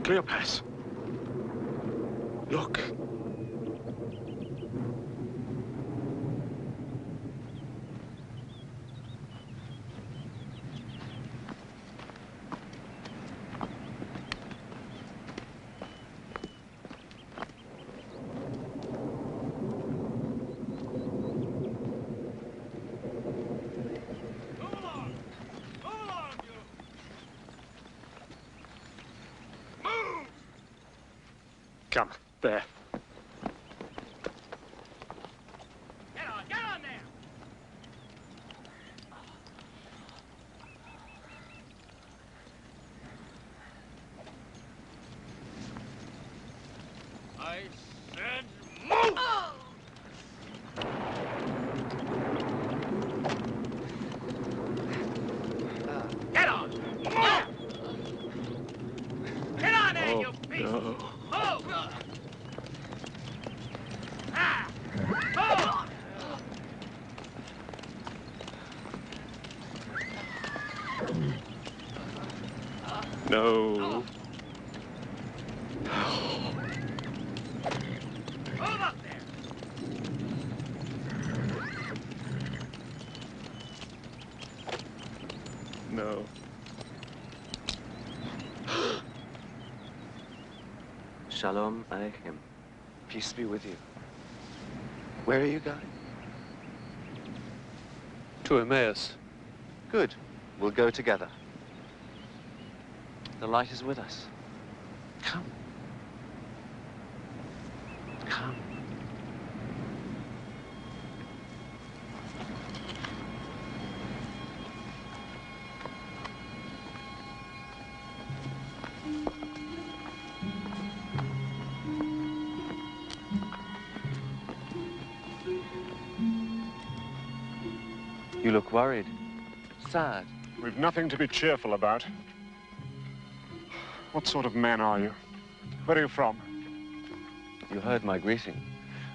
Cleopas. Look. Come, there. Get on there! I said move! Get on! Get on there, you beast! No. No. Move up there! No. Shalom Aleichem. Peace be with you. Where are you going? To Emmaus. Good. We'll go together. The light is with us. Come. Come. You look worried. Sad. We've nothing to be cheerful about. What sort of man are you? Where are you from? You heard my greeting.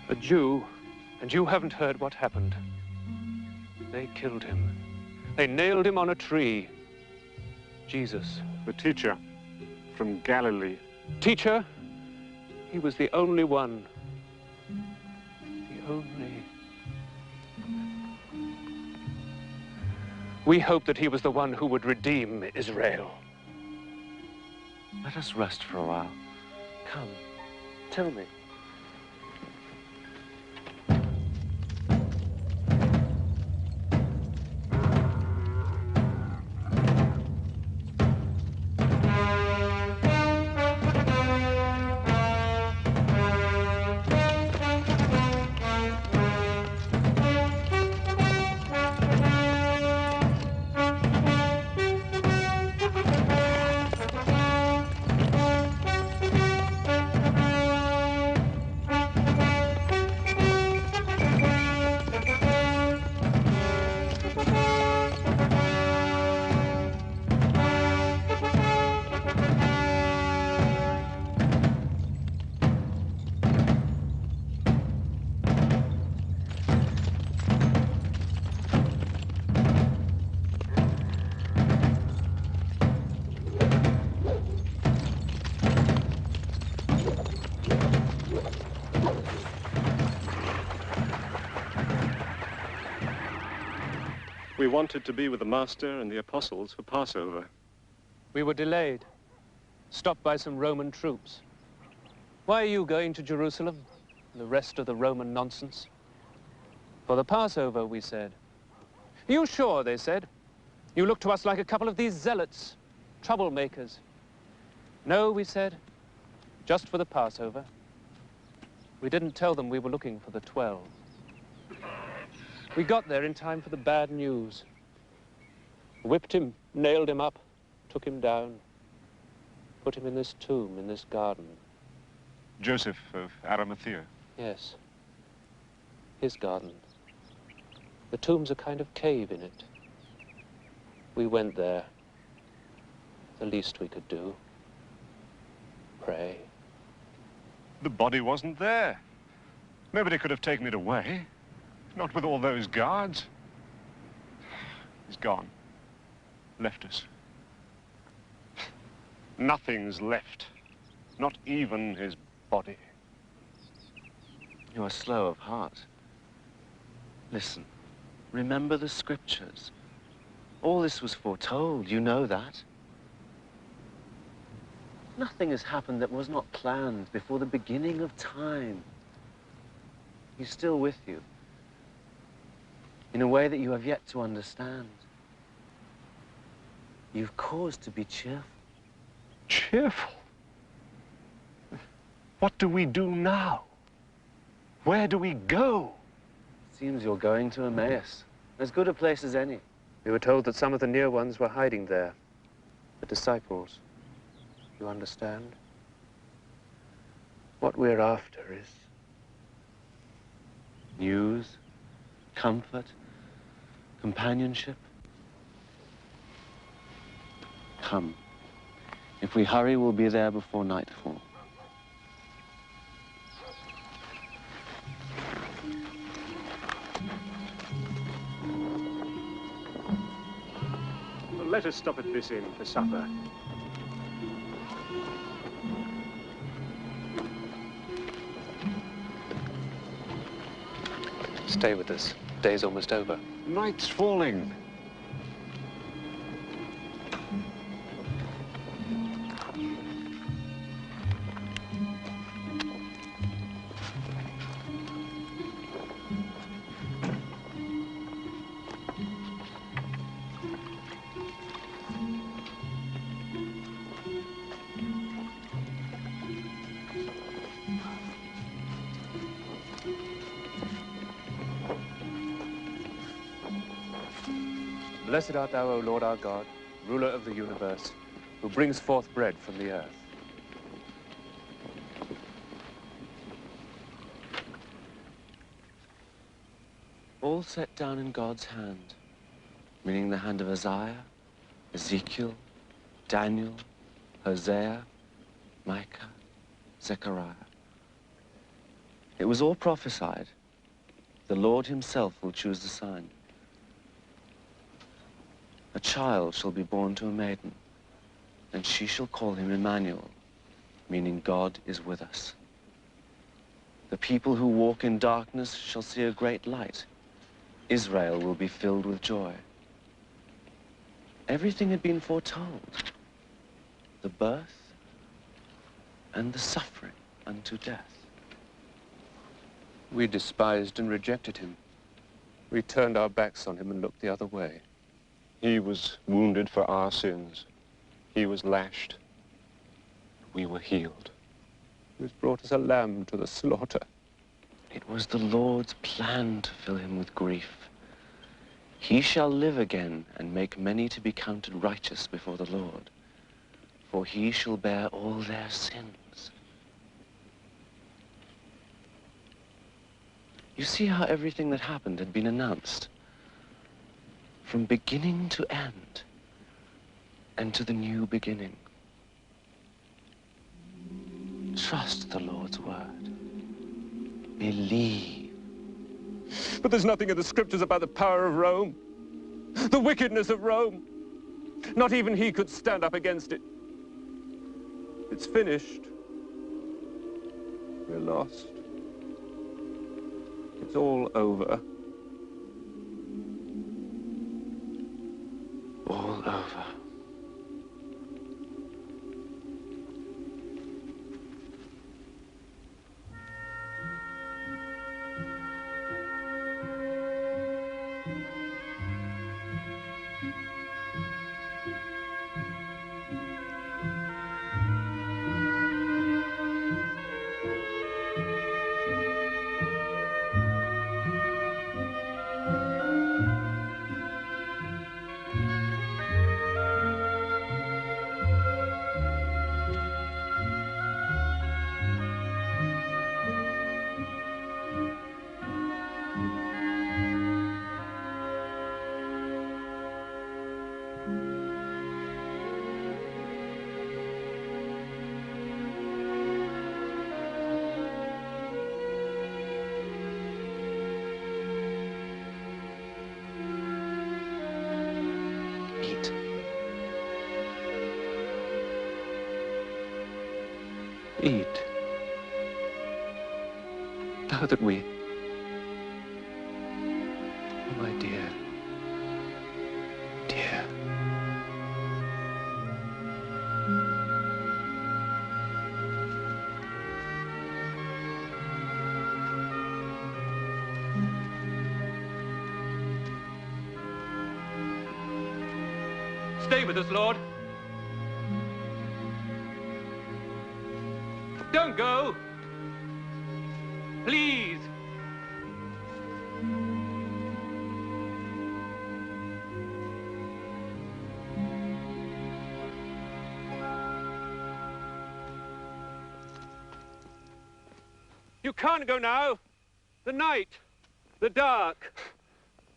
A Jew, and you haven't heard what happened. They killed him. They nailed him on a tree. Jesus. The teacher from Galilee. Teacher, he was the only one. The only. We hoped that he was the one who would redeem Israel. Let us rest for a while. Come, tell me. We wanted to be with the Master and the Apostles for Passover. We were delayed, stopped by some Roman troops. Why are you going to Jerusalem and the rest of the Roman nonsense? For the Passover, we said. Are you sure, they said? You look to us like a couple of these zealots, troublemakers. No, we said, just for the Passover. We didn't tell them we were looking for the 12. We got there in time for the bad news. Whipped him, nailed him up, took him down, put him in this tomb, in this garden. Joseph of Arimathea. Yes, his garden. The tomb's a kind of cave in it. We went there. The least we could do. Pray. The body wasn't there. Nobody could have taken it away. Not with all those guards. He's gone. Left us. Nothing's left. Not even his body. You are slow of heart. Listen, remember the scriptures. All this was foretold, you know that. Nothing has happened that was not planned before the beginning of time. He's still with you, in a way that you have yet to understand. You've cause to be cheerful. Cheerful? What do we do now? Where do we go? Seems you're going to Emmaus. As good a place as any. We were told that some of the near ones were hiding there. The disciples. You understand? What we're after is News, comfort, companionship. Come. If we hurry, we'll be there before nightfall. Well, let us stop at this inn for supper. stay with us. Day's almost over. Night's falling. Blessed art thou, O Lord our God, ruler of the universe, who brings forth bread from the earth. All set down in God's hand, meaning the hand of Isaiah, Ezekiel, Daniel, Hosea, Micah, Zechariah. It was all prophesied. The Lord himself will choose the sign. A child shall be born to a maiden, and she shall call him Emmanuel, meaning God is with us. The people who walk in darkness shall see a great light. Israel will be filled with joy. Everything had been foretold. The birth and the suffering unto death. We despised and rejected him. We turned our backs on him and looked the other way. He was wounded for our sins. He was lashed. We were healed. He was brought as a lamb to the slaughter. It was the Lord's plan to fill him with grief. He shall live again and make many to be counted righteous before the Lord, for he shall bear all their sins. You see how everything that happened had been announced, from beginning to end, and to the new beginning. Trust the Lord's word. Believe. But there's nothing in the scriptures about the power of Rome, the wickedness of Rome. Not even he could stand up against it. It's finished. We're lost. It's all over. All over. Eat. Now that we... Oh, my dear. Dear. Stay with us, Lord. Don't go. Please. You can't go now. The night, the dark.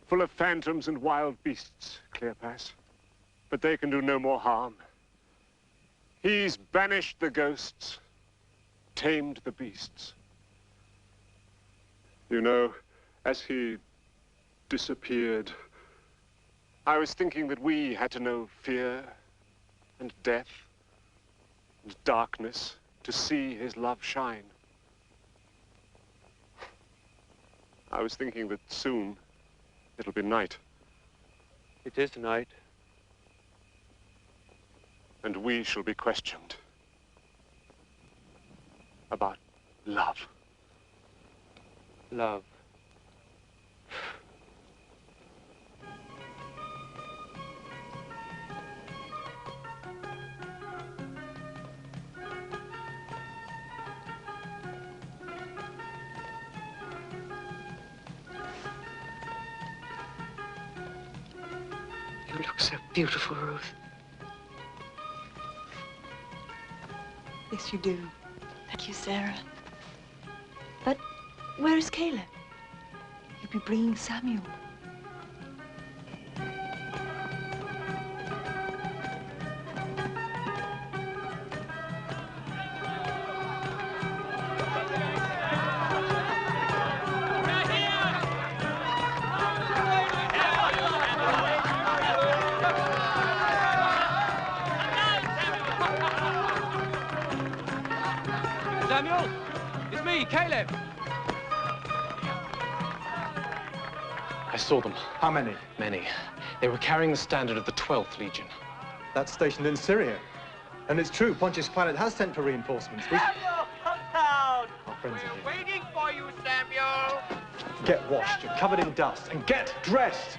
Full of phantoms and wild beasts, Cleopas. But they can do no more harm. He's banished the ghosts, tamed the beasts. You know, as he disappeared, I was thinking that we had to know fear and death and darkness to see his love shine. I was thinking that soon it'll be night. It is night. And we shall be questioned about love. Love. You look so beautiful, Ruth. Yes, you do. Thank you, Sarah. But where is Caleb? You'll be bringing Samuel. Samuel, it's me, Caleb. I saw them. How many? Many. They were carrying the standard of the 12th Legion. That's stationed in Syria. And it's true, Pontius Pilate has sent for reinforcements. Samuel, come down. Our friends are We're waiting for you, Samuel. here. Get washed, you're covered in dust, and get dressed!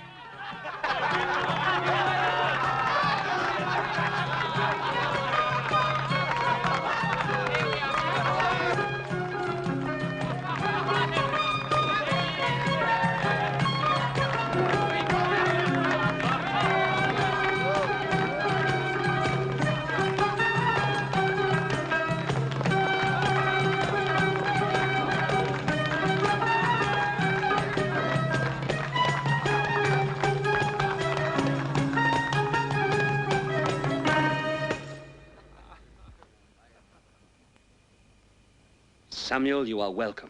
Samuel, you are welcome.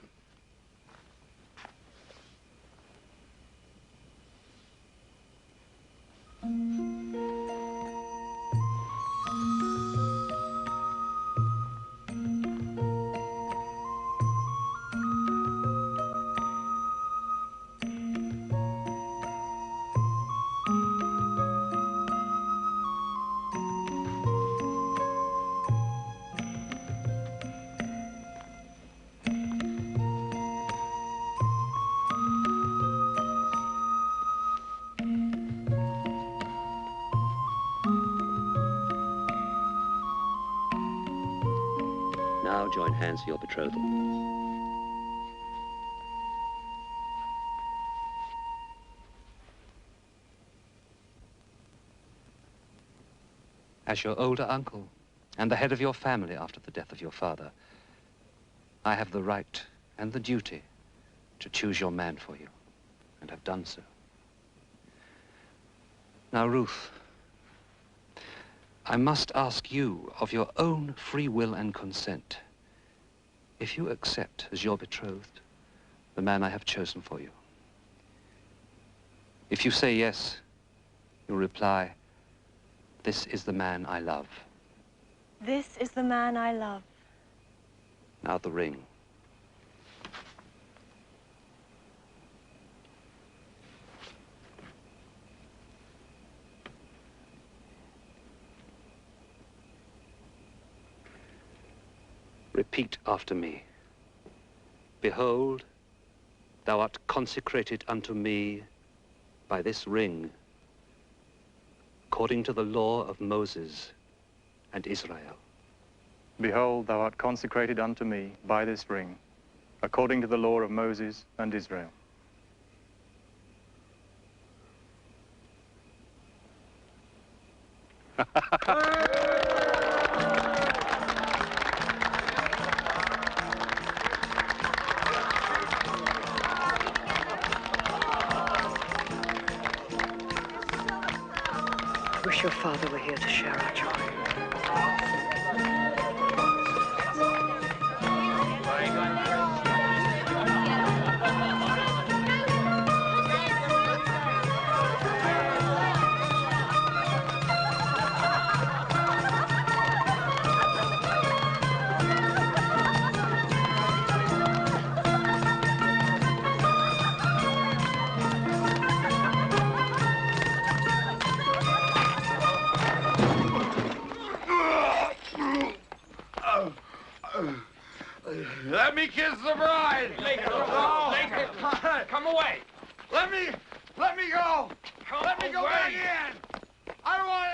Now join hands for your betrothal. As your older uncle and the head of your family after the death of your father, I have the right and the duty to choose your man for you, and have done so. Now, Ruth, I must ask you, of your own free will and consent, if you accept as your betrothed the man I have chosen for you. If you say yes, you'll reply, "This is the man I love." This is the man I love. Now the ring. Repeat after me. Behold, thou art consecrated unto me by this ring, according to the law of Moses and Israel. Behold, thou art consecrated unto me by this ring, according to the law of Moses and Israel. I wish your father were here to share our joy. Let me kiss the bride. Come away. Let me go. Let me go back in. I want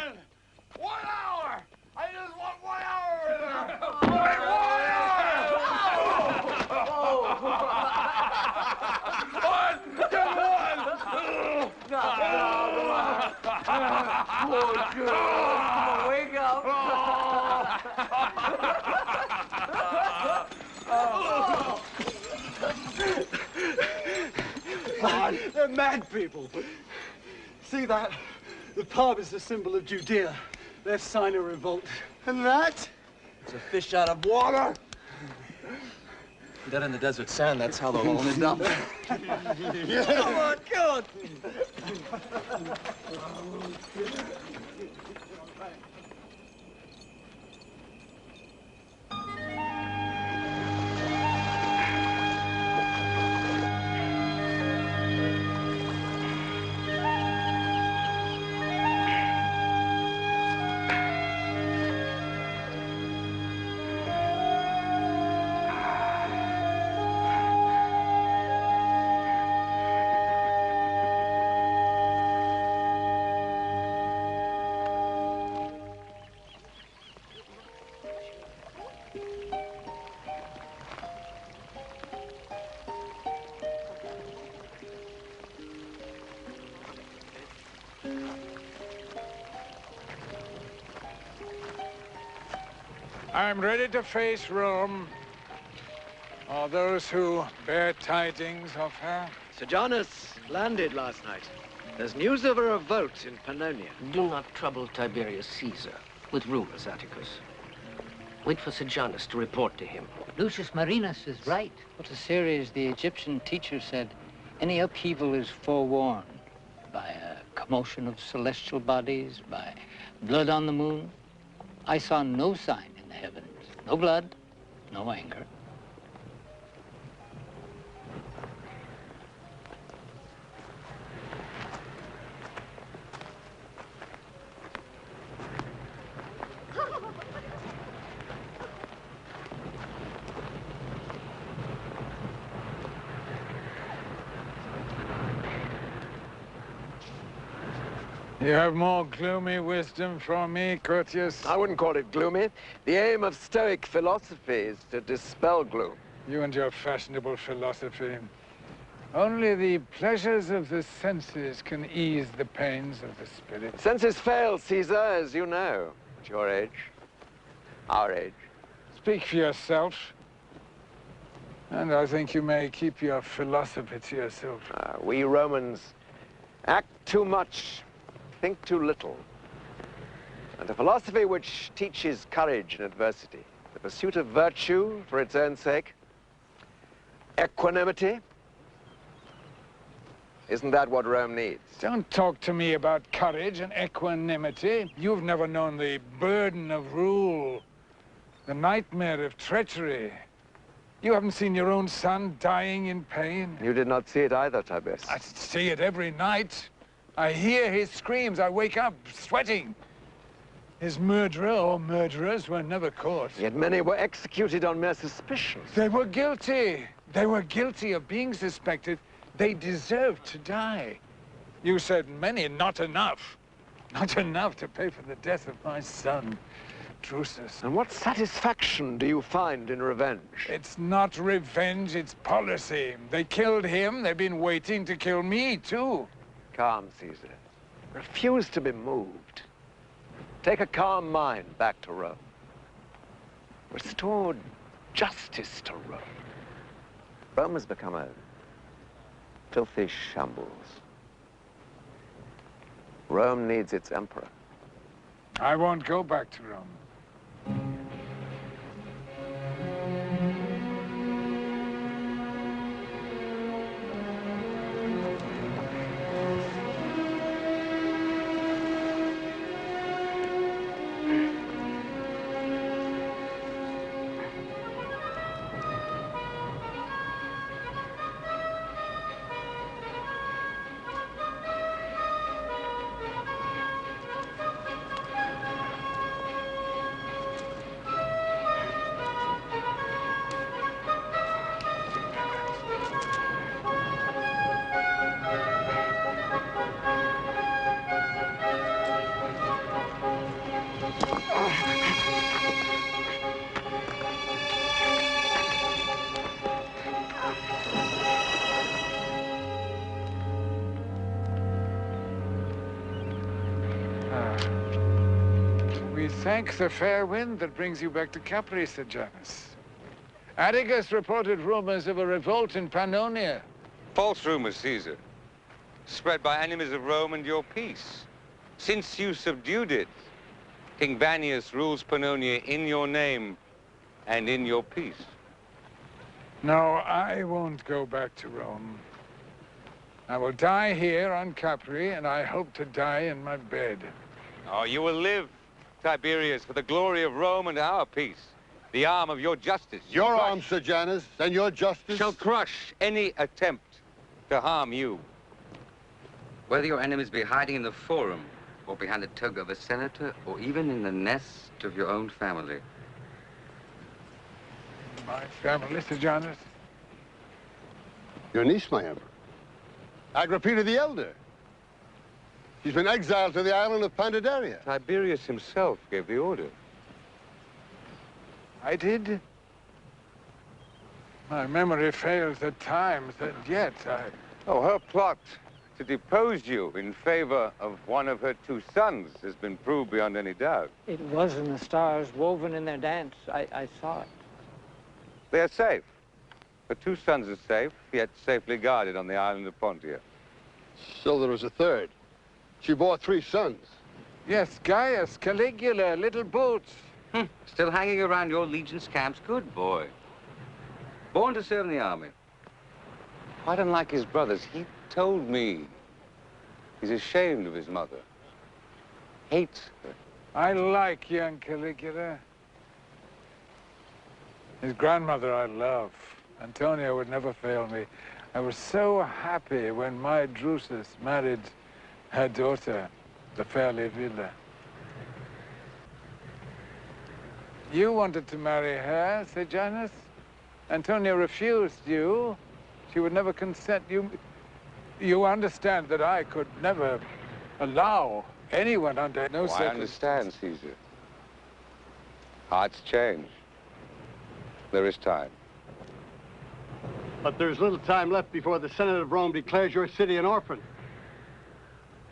in. 1 hour. I just want 1 hour with her. 1 hour. 1, 2, 1. Poor girl. Come on, wake up. They're mad people. See that? The pub is the symbol of Judea. Their sign of revolt. And that? It's a fish out of water. Dead in the desert sand, that's how they'll all end up. Come on, come on. I'm ready to face Rome, or those who bear tidings of her. Sejanus landed last night. There's news of a revolt in Pannonia. Do not trouble Tiberius Caesar with rumors, Atticus. Wait for Sejanus to report to him. Lucius Marinus is right. What a series the Egyptian teacher said. Any upheaval is forewarned by a commotion of celestial bodies, by blood on the moon. I saw no sign in the heavens. No blood, no anger. You have more gloomy wisdom for me, Curtius? I wouldn't call it gloomy. The aim of Stoic philosophy is to dispel gloom. You and your fashionable philosophy. Only the pleasures of the senses can ease the pains of the spirit. Senses fail, Caesar, as you know, at your age, our age. Speak for yourself. And I think you may keep your philosophy to yourself. We Romans act too much, think too little. And a philosophy which teaches courage in adversity, the pursuit of virtue for its own sake, equanimity. Isn't that what Rome needs? Don't talk to me about courage and equanimity. You've never known the burden of rule. The nightmare of treachery. You haven't seen your own son dying in pain? You did not see it either, Tiberius. I see it every night. I hear his screams. I wake up sweating. His murderer or murderers were never caught. Yet many were executed on mere suspicion. They were guilty. They were guilty of being suspected. They deserved to die. You said many, not enough. Not enough to pay for the death of my son, Drusus. And what satisfaction do you find in revenge? It's not revenge, it's policy. They killed him, they've been waiting to kill me, too. Calm, Caesar. Refuse to be moved. Take a calm mind back to Rome. Restore justice to Rome. Rome has become a filthy shambles. Rome needs its emperor. I won't go back to Rome. We thank the fair wind that brings you back to Capri, Sejanus. Atticus reported rumors of a revolt in Pannonia. False rumors, Caesar. Spread by enemies of Rome and your peace. Since you subdued it, King Vannius rules Pannonia in your name and in your peace. No, I won't go back to Rome. I will die here on Capri, and I hope to die in my bed. Oh, you will live, Tiberius, for the glory of Rome and our peace. The arm of your justice. Your arm, Sejanus, and your justice shall crush any attempt to harm you. Whether your enemies be hiding in the forum, or behind the toga of a senator, or even in the nest of your own family. My family, Sejanus? Your niece, my emperor. Agrippina the Elder. She's been exiled to the island of Pandaria. Tiberius himself gave the order. I did? My memory fails at times, and yet I... Oh, her plot to depose you in favor of one of her two sons has been proved beyond any doubt. It was in the stars woven in their dance. I saw it. They are safe. Her two sons are safe, yet safely guarded on the island of Pontia. So there was a third. She bore 3 sons. Yes, Gaius, Caligula, little Boots. Still hanging around your legion's camps? Good boy. Born to serve in the army. Quite unlike his brothers, he told me he's ashamed of his mother. Hates her. I like young Caligula. His grandmother I love. Antonia would never fail me. I was so happy when my Drusus married her daughter, the fair Livilla. You wanted to marry her, Sejanus? Antonia refused you. She would never consent. You understand that I could never allow anyone under no circumstances. I understand, Caesar. Hearts change. There is time. But there's little time left before the Senate of Rome declares your city an orphan.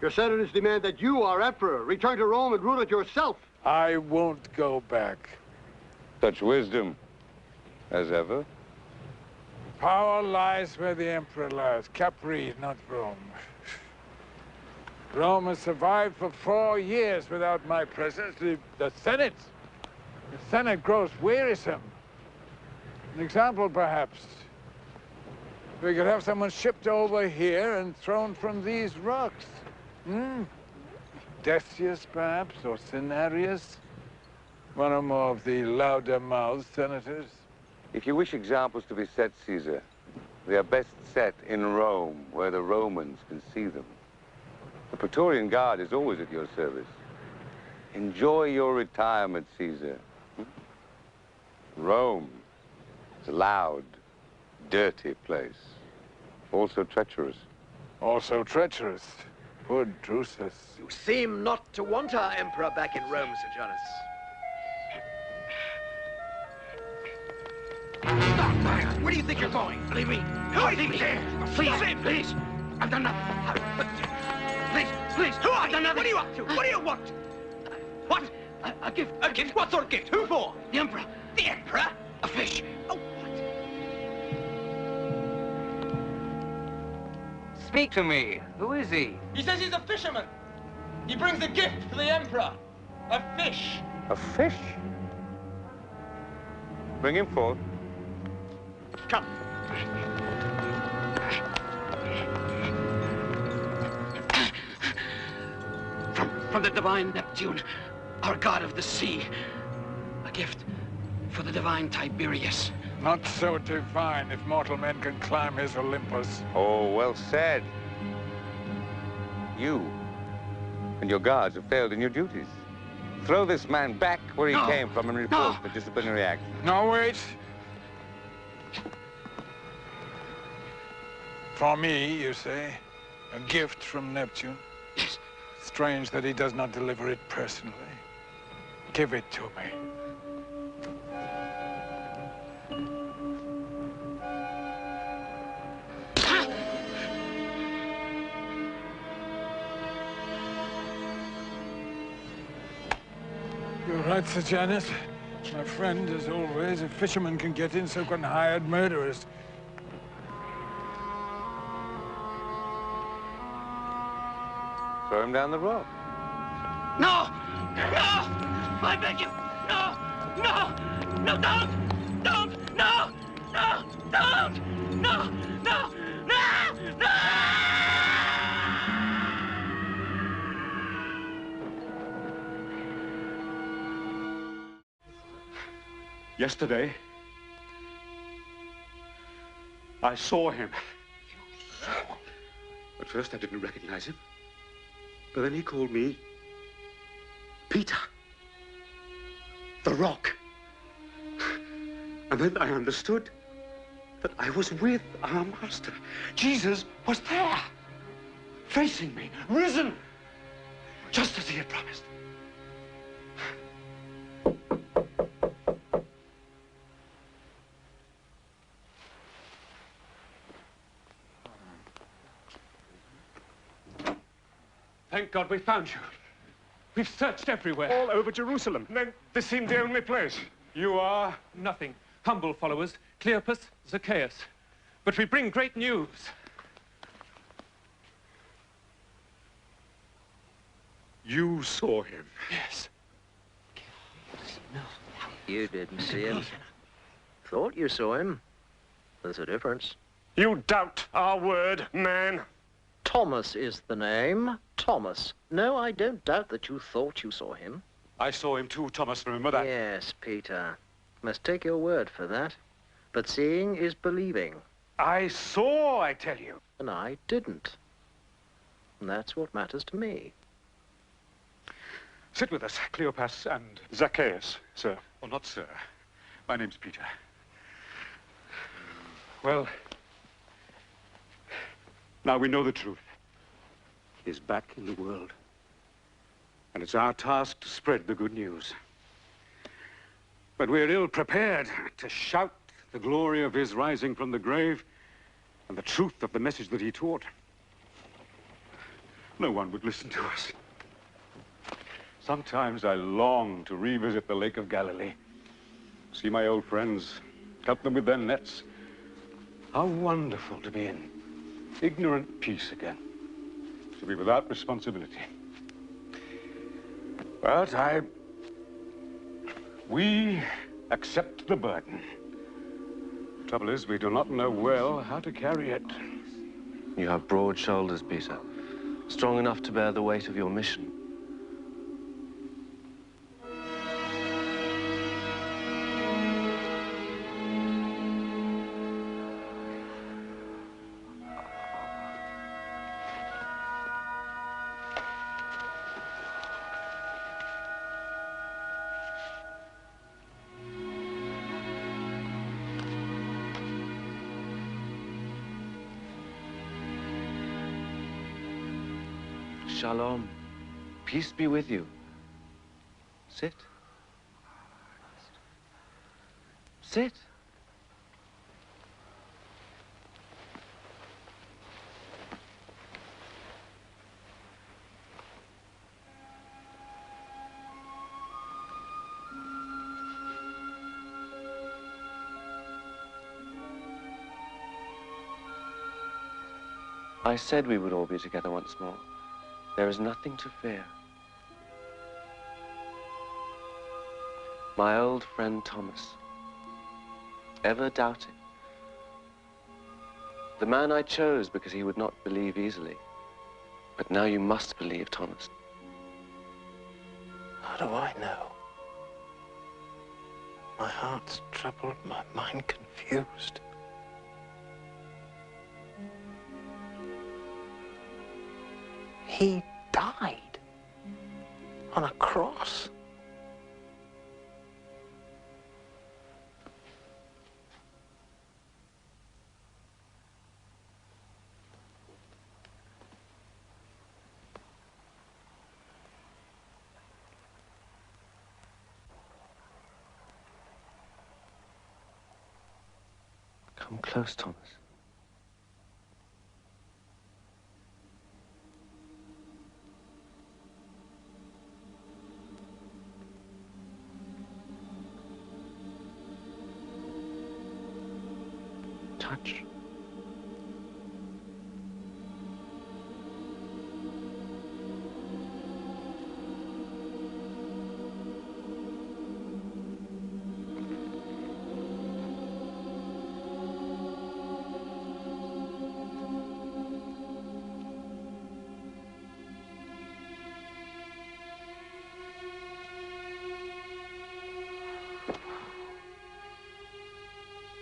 Your senators demand that you, our emperor, return to Rome and rule it yourself. I won't go back. Such wisdom as ever. Power lies where the emperor lies. Capri, not Rome. Rome has survived for 4 years without my presence. The Senate grows wearisome. An example, perhaps. We could have someone shipped over here and thrown from these rocks. Decius, perhaps, or Cinyarius. One or more of the louder-mouthed senators? If you wish examples to be set, Caesar, they are best set in Rome, where the Romans can see them. The Praetorian Guard is always at your service. Enjoy your retirement, Caesar. Rome is a loud, dirty place. Also treacherous. Also treacherous. Poor Drusus. You seem not to want our emperor back in Rome, Sejanus. Where do you think you're going? Leave me. Leave me. Please, please. I've done nothing. Please, please. Who are you? What are you up to? What do you want? What? A gift. A gift? What sort of gift? Who for? The emperor. The emperor? A fish. Oh, what? Speak to me. Who is he? He says he's a fisherman. He brings a gift for the emperor. A fish. A fish? Bring him forth. Come. From the divine Neptune, our god of the sea. A gift for the divine Tiberius. Not so divine if mortal men can climb his Olympus. Oh, well said. You and your guards have failed in your duties. Throw this man back where he came from and report the disciplinary action. No, wait. For me, you say? A gift from Neptune? Yes. Strange that he does not deliver it personally. Give it to me. You're right, Sejanus. My friend, as always, if fishermen can get in, so can hired murderers. Throw him down the rock. No! No! I beg you! No! No! No, don't! Don't! No! No! Don't! No! No! No! No! Yesterday, I saw him. At first, I didn't recognize him. But then he called me Peter, the Rock. And then I understood that I was with our master. Jesus was there, facing me, risen, just as he had promised. Thank God we found you. We've searched everywhere. All over Jerusalem. And then this seemed the only place. You are nothing. Humble followers, Cleopas, Zacchaeus. But we bring great news. You saw him. Yes. You didn't see him. Thought you saw him. There's a difference. You doubt our word, man. Thomas is the name. Thomas. No, I don't doubt that you thought you saw him. I saw him too, Thomas, remember that? Yes, Peter. Must take your word for that. But seeing is believing. I saw, I tell you. And I didn't. And that's what matters to me. Sit with us, Cleopas and Zacchaeus, sir. Oh, not sir. My name's Peter. Well, now we know the truth. He is back in the world. And it's our task to spread the good news. But we're ill prepared to shout the glory of his rising from the grave and the truth of the message that he taught. No one would listen to us. Sometimes I long to revisit the Lake of Galilee, see my old friends, help them with their nets. How wonderful to be in ignorant peace again, to be without responsibility. But we accept the burden. The trouble is, we do not know well how to carry it. You have broad shoulders, Peter, strong enough to bear the weight of your mission. Shalom. Peace be with you. Sit. Sit. I said we would all be together once more. There is nothing to fear. My old friend Thomas, ever doubting. The man I chose because he would not believe easily. But now you must believe, Thomas. How do I know? My heart's troubled, my mind confused. He died on a cross. Come close, Thomas. Touch.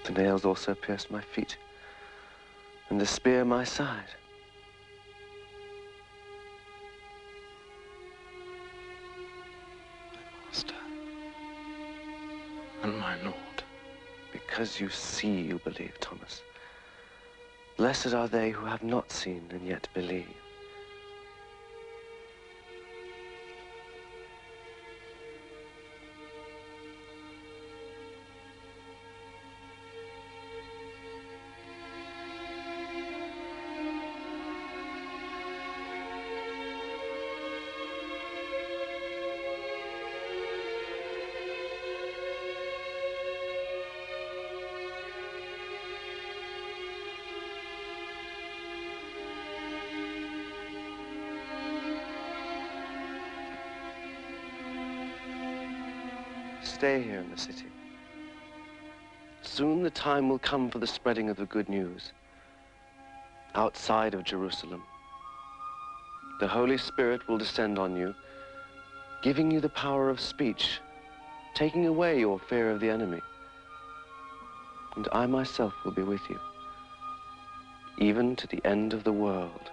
The nails also pierced my feet, and the spear my side. My master and my lord. Because you see, you believe, Thomas. Blessed are they who have not seen and yet believe. Stay here in the city. Soon the time will come for the spreading of the good news. Outside of Jerusalem, the Holy Spirit will descend on you, giving you the power of speech, taking away your fear of the enemy. And I myself will be with you, even to the end of the world.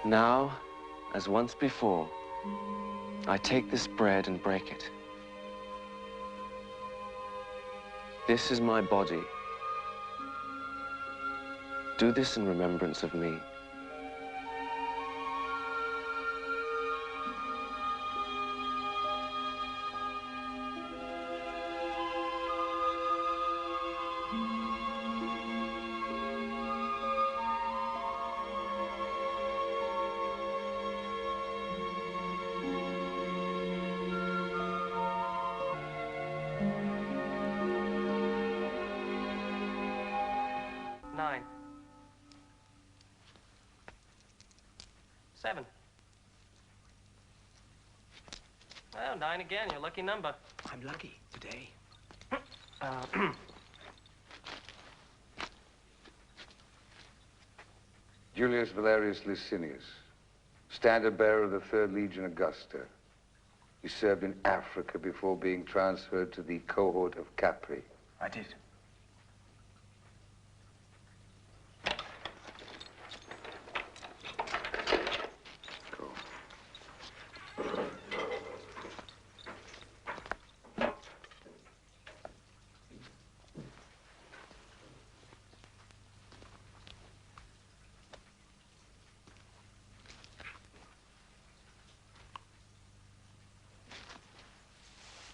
Now, as once before, I take this bread and break it. This is my body. Do this in remembrance of me. Seven. Well, 9 again, your lucky number. I'm lucky today. Julius Valerius Licinius, standard bearer of the 3rd Legion Augusta. He served in Africa before being transferred to the cohort of Capri. I did.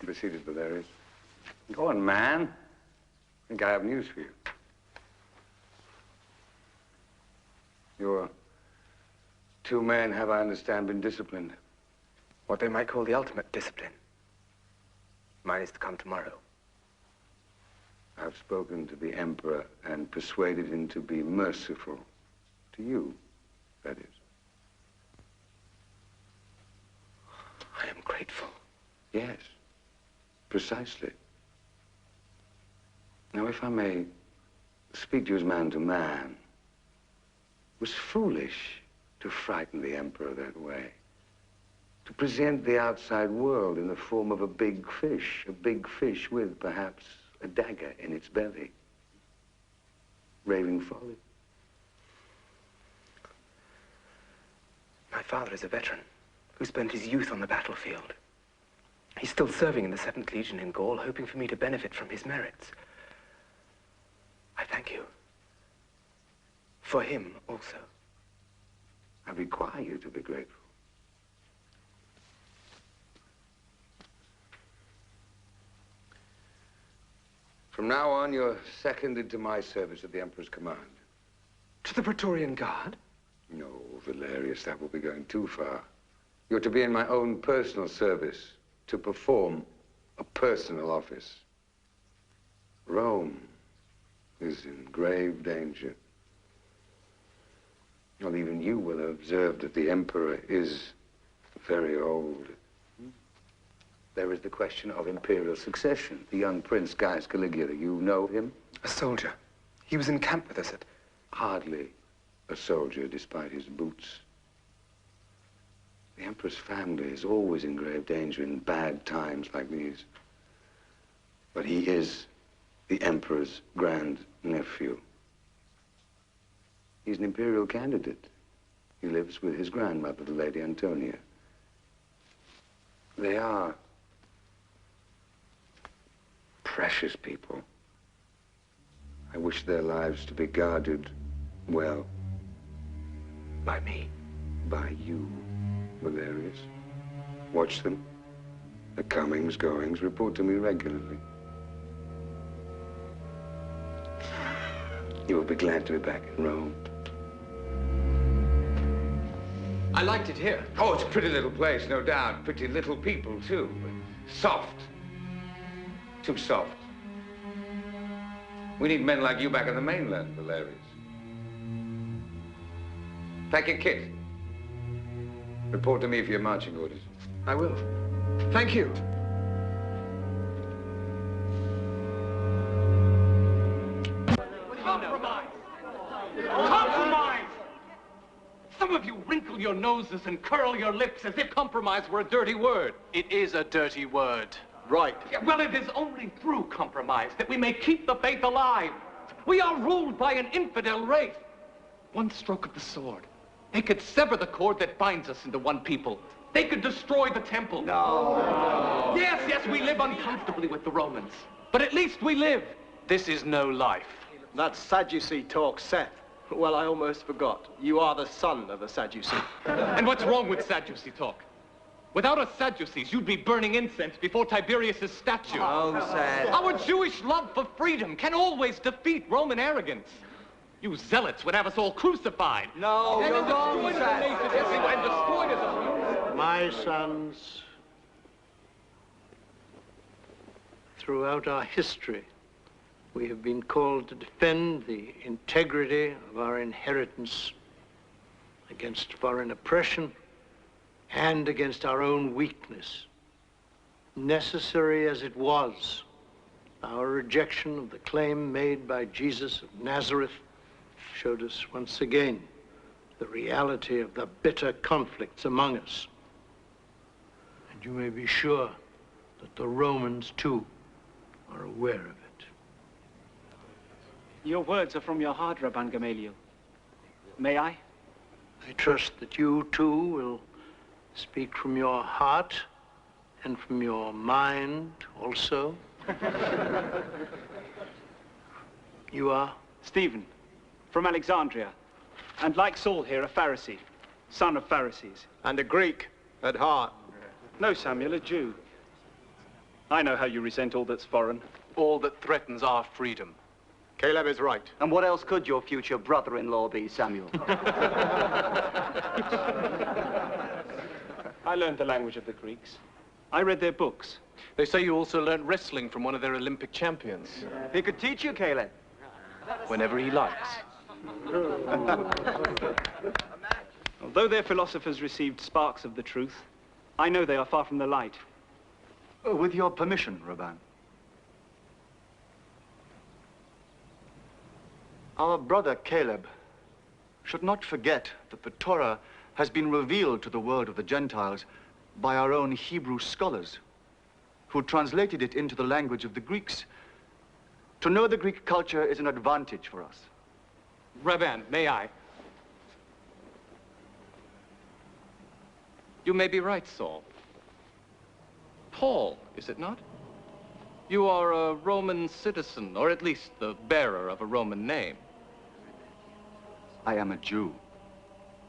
Be seated, Valerius. Go on, man. I think I have news for you. Your two men have, I understand, been disciplined. What they might call the ultimate discipline. Mine is to come tomorrow. I've spoken to the Emperor and persuaded him to be merciful. To you, that is. I am grateful. Yes, precisely. Now, if I may speak to you as man to man, it was foolish to frighten the Emperor that way. To present the outside world in the form of a big fish with perhaps a dagger in its belly. Raving folly. My father is a veteran who spent his youth on the battlefield. He's still serving in the 7th Legion in Gaul, hoping for me to benefit from his merits. I thank you. For him also. I require you to be grateful. From now on, you're seconded to my service at the Emperor's command. To the Praetorian Guard? No, Valerius, that will be going too far. You're to be in my own personal service, to perform a personal office. Rome is in grave danger. Well, even you will have observed that the Emperor is very old. There is the question of imperial succession. The young Prince Gaius Caligula, you know him? A soldier. He was in camp with us at... Hardly a soldier, despite his boots. The Emperor's family is always in grave danger in bad times like these. But he is the Emperor's grand-nephew. He's an imperial candidate. He lives with his grandmother, the Lady Antonia. They are precious people. I wish their lives to be guarded well. By me? By you, Valerius. Watch them. Their comings, goings. Report to me regularly. You will be glad to be back in Rome. I liked it here. Oh, it's a pretty little place, no doubt. Pretty little people, too. But soft. Too soft. We need men like you back on the mainland, Valerius. Pack your kit. Report to me for your marching orders. I will. Thank you. Compromise! Compromise! Some of you wrinkle your noses and curl your lips as if compromise were a dirty word. It is a dirty word. Right. Yeah, well, it is only through compromise that we may keep the faith alive. We are ruled by an infidel race. One stroke of the sword, they could sever the cord that binds us into one people. They could destroy the temple. No. Yes, yes, we live uncomfortably with the Romans. But at least we live. This is no life. That's Sadducee talk, Seth. Well, I almost forgot. You are the son of a Sadducee. And what's wrong with Sadducee talk? Without us Sadducees, you'd be burning incense before Tiberius' statue. Oh, Seth. Our Jewish love for freedom can always defeat Roman arrogance. You zealots would have us all crucified. No, and you're wrong, destroyed as a nation, and destroyed as a people. My sons, throughout our history, we have been called to defend the integrity of our inheritance against foreign oppression and against our own weakness. Necessary as it was, our rejection of the claim made by Jesus of Nazareth showed us once again the reality of the bitter conflicts among us. And you may be sure that the Romans, too, are aware of it. Your words are from your heart, Rabban Gamaliel. May I? I trust that you, too, will speak from your heart and from your mind also. You are? Stephen, from Alexandria. And like Saul here, a Pharisee, son of Pharisees. And a Greek at heart. No, Samuel, a Jew. I know how you resent all that's foreign. All that threatens our freedom. Caleb is right. And what else could your future brother-in-law be, Samuel? I learned the language of the Greeks. I read their books. They say you also learned wrestling from one of their Olympic champions. He could teach you, Caleb. Whenever he likes. Although their philosophers received sparks of the truth, I know they are far from the light. With your permission, Rabban. Our brother Caleb should not forget that the Torah has been revealed to the world of the Gentiles by our own Hebrew scholars, who translated it into the language of the Greeks. To know the Greek culture is an advantage for us. Rabban, may I? You may be right, Saul. Paul, is it not? You are a Roman citizen, or at least the bearer of a Roman name. I am a Jew.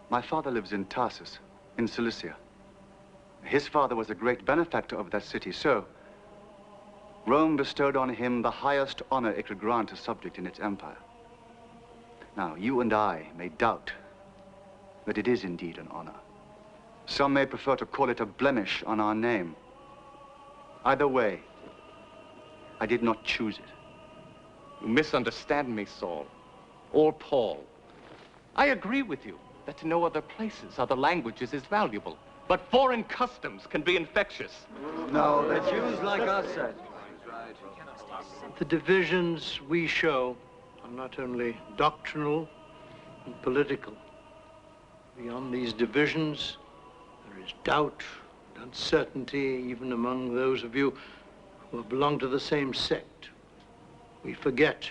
My father lives in Tarsus, in Cilicia. His father was a great benefactor of that city, so Rome bestowed on him the highest honor it could grant a subject in its empire. Now, you and I may doubt that it is indeed an honor. Some may prefer to call it a blemish on our name. Either way, I did not choose it. You misunderstand me, Saul, or Paul. I agree with you that to know other places, other languages is valuable, but foreign customs can be infectious. No, the Jews like us said. The divisions we show are not only doctrinal and political. Beyond these divisions, there is doubt and uncertainty even among those of you who belong to the same sect. We forget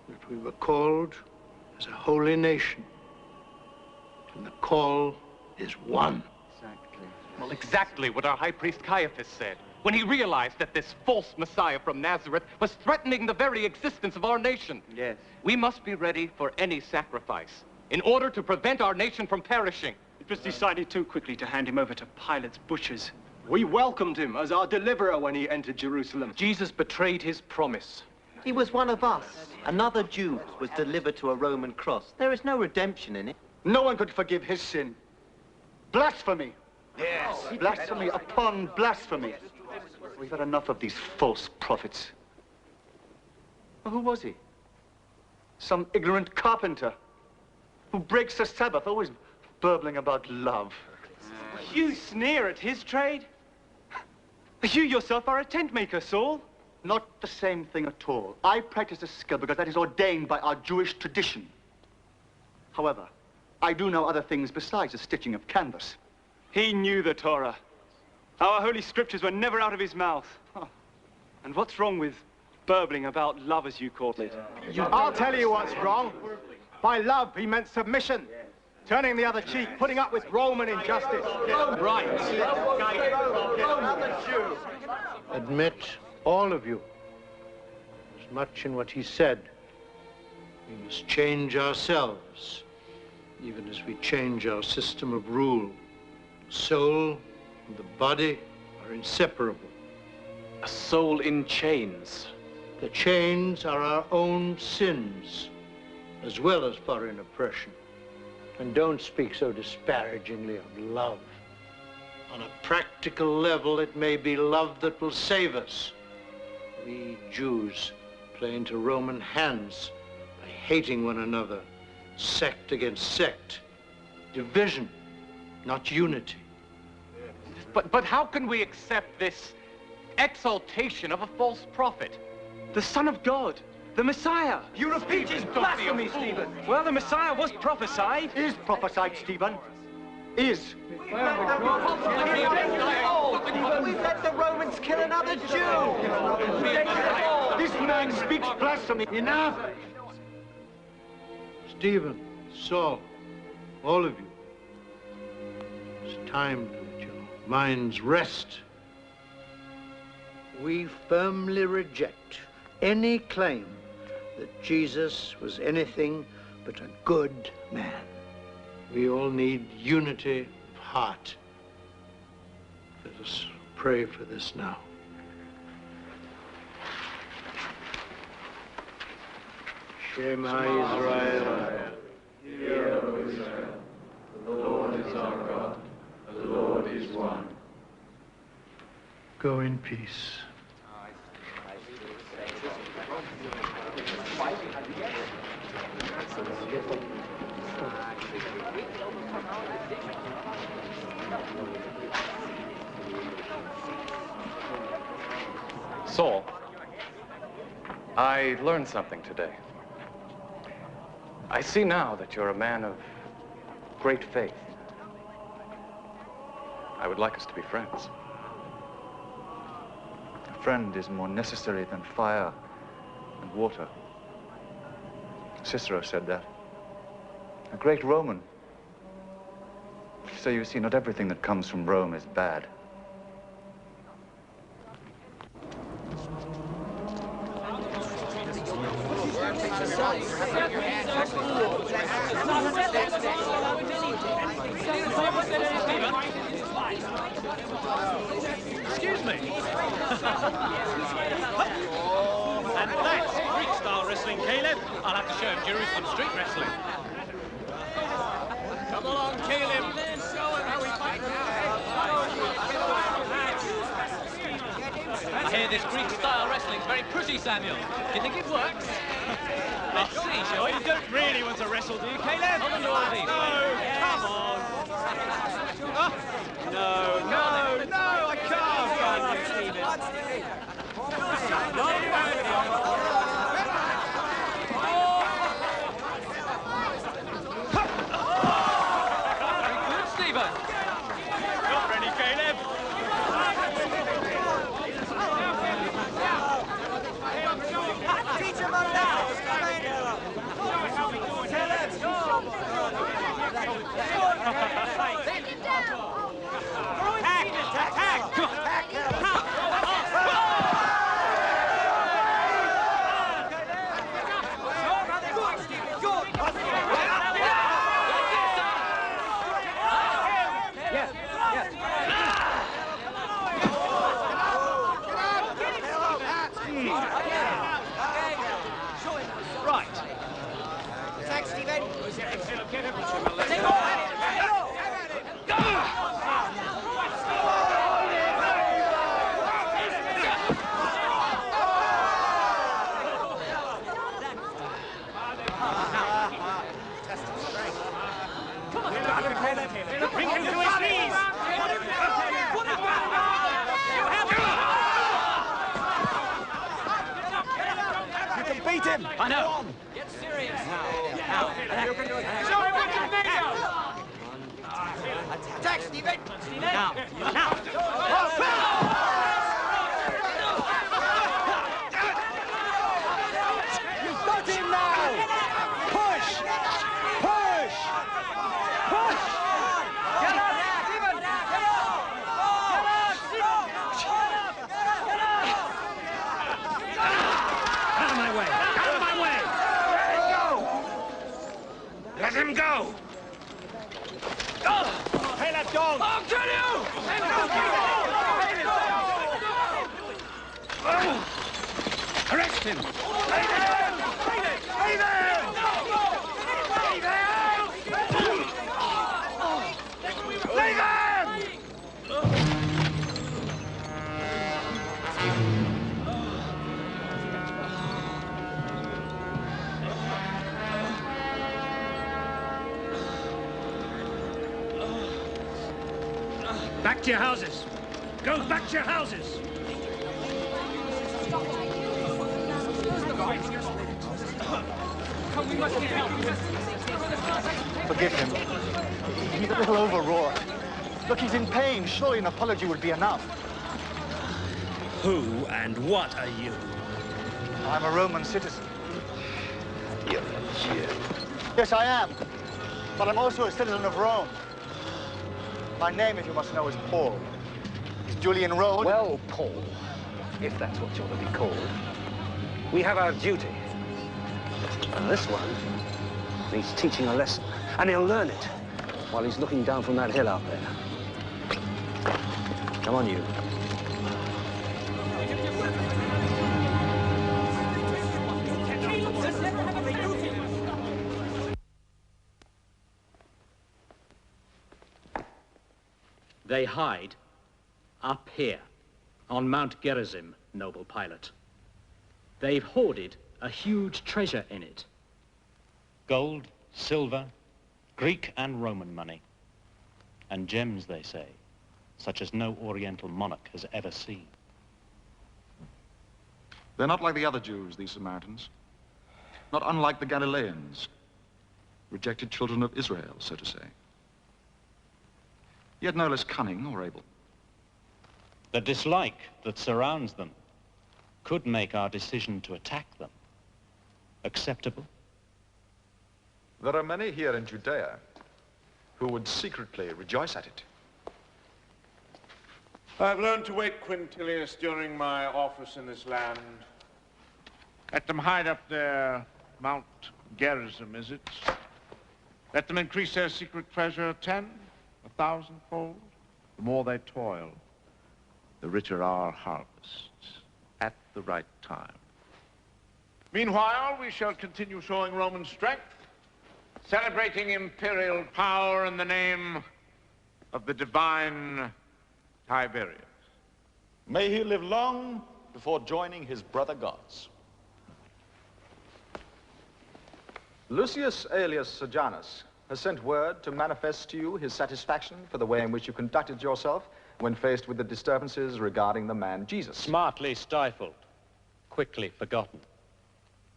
that we were called as a holy nation, and the call is one. Exactly. Well, exactly what our high priest Caiaphas said when he realized that this false Messiah from Nazareth was threatening the very existence of our nation. Yes. We must be ready for any sacrifice in order to prevent our nation from perishing. It was decided too quickly to hand him over to Pilate's butchers. We welcomed him as our deliverer when he entered Jerusalem. Jesus betrayed his promise. He was one of us. Another Jew was delivered to a Roman cross. There is no redemption in it. No one could forgive his sin. Blasphemy. Yes. Blasphemy upon blasphemy. We've had enough of these false prophets. Well, who was he? Some ignorant carpenter who breaks the Sabbath, always burbling about love. You sneer at his trade? You yourself are a tent maker, Saul. Not the same thing at all. I practice a skill because that is ordained by our Jewish tradition. However, I do know other things besides the stitching of canvas. He knew the Torah. Our holy scriptures were never out of his mouth. Huh. And what's wrong with burbling about love, as you call it? I'll tell you what's wrong. By love, he meant submission. Turning the other cheek, putting up with Roman injustice. Right. Admit, all of you, as much in what he said. We must change ourselves, even as we change our system of rule. The soul and the body are inseparable. A soul in chains. The chains are our own sins, as well as foreign oppression. And don't speak so disparagingly of love. On a practical level, it may be love that will save us. We Jews play into Roman hands by hating one another, sect against sect. Division, not unity. But how can we accept this exaltation of a false prophet? The Son of God, the Messiah. You repeat his blasphemy, Stephen. Well, the Messiah was prophesied. Is prophesied, Stephen. Is. We've let the Romans kill another Jew. This man speaks blasphemy. Enough! Stephen, Saul, all of you. It's time to let your minds rest. We firmly reject any claim that Jesus was anything but a good man. We all need unity of heart. Let us pray for this now. Shema Israel. Hear, O Israel. The Lord is our God. The Lord is one. Go in peace. Saul, I learned something today. I see now that you're a man of great faith. I would like us to be friends. A friend is more necessary than fire and water. Cicero said that. A great Roman. So you see, not everything that comes from Rome is bad. Excuse me. And that's Greek-style wrestling, Caleb. I'll have to show him Jerusalem street wrestling. Come along, Caleb. Show him how we fight. I hear this Greek-style wrestling's very pretty, Samuel. Do you think it works? Let's see, shall we? You don't really want to wrestle, do you, Caleb? On your feet. No, come on. No, I can't. Very good, Stephen. Not ready, Caleb. Teach him up now. Bring him to his knees! You can beat him! I know! Get serious! Now! Show him what you made of! Attack, Stephen! Now! You've got him now! Push! Push! Push! Get up! Stephen! Get up! Out of my way! Out of my way! Let him go! Hey, that dog! I'll kill you! Arrest him! Leave him! Leave him! Leave him! Back to your houses. Go back to your houses. Forgive him. He's a little overwrought. Look, he's in pain. Surely an apology would be enough. Who and what are you? I'm a Roman citizen. You're a Jew. Yes, I am. But I'm also a citizen of Rome. My name, if you must know, is Paul. Is Julian Road? Well, Paul, if that's what you're to be called, we have our duty. And this one needs teaching a lesson, and he'll learn it while he's looking down from that hill out there. Come on, you. They hide up here, on Mount Gerizim, noble Pilate. They've hoarded a huge treasure in it. Gold, silver, Greek and Roman money. And gems, they say, such as no Oriental monarch has ever seen. They're not like the other Jews, these Samaritans. Not unlike the Galileans. Rejected children of Israel, so to say. Yet no less cunning or able. The dislike that surrounds them could make our decision to attack them acceptable. There are many here in Judea who would secretly rejoice at it. I've learned to wait Quintilius during my office in this land. Let them hide up there, Mount Gerizim, is it? Let them increase their secret treasure 10, 1,000-fold. The more they toil, the richer our harvests at the right time. Meanwhile, we shall continue showing Roman strength, celebrating imperial power in the name of the divine Tiberius. May he live long before joining his brother gods. Lucius alias Sejanus has sent word to manifest to you his satisfaction for the way in which you conducted yourself when faced with the disturbances regarding the man Jesus. Smartly stifled, quickly forgotten.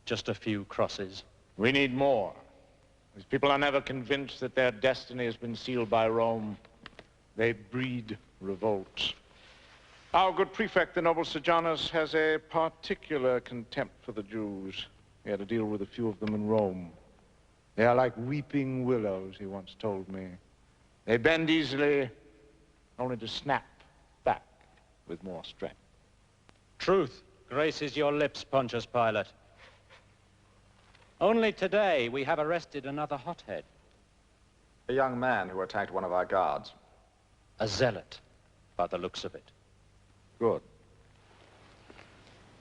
Just a few crosses. We need more. These people are never convinced that their destiny has been sealed by Rome. They breed revolt. Our good prefect, the noble Sejanus, has a particular contempt for the Jews. He had to deal with a few of them in Rome. They are like weeping willows, he once told me. They bend easily, only to snap back with more strength. Truth graces your lips, Pontius Pilate. Only today we have arrested another hothead. A young man who attacked one of our guards. A zealot, by the looks of it. Good.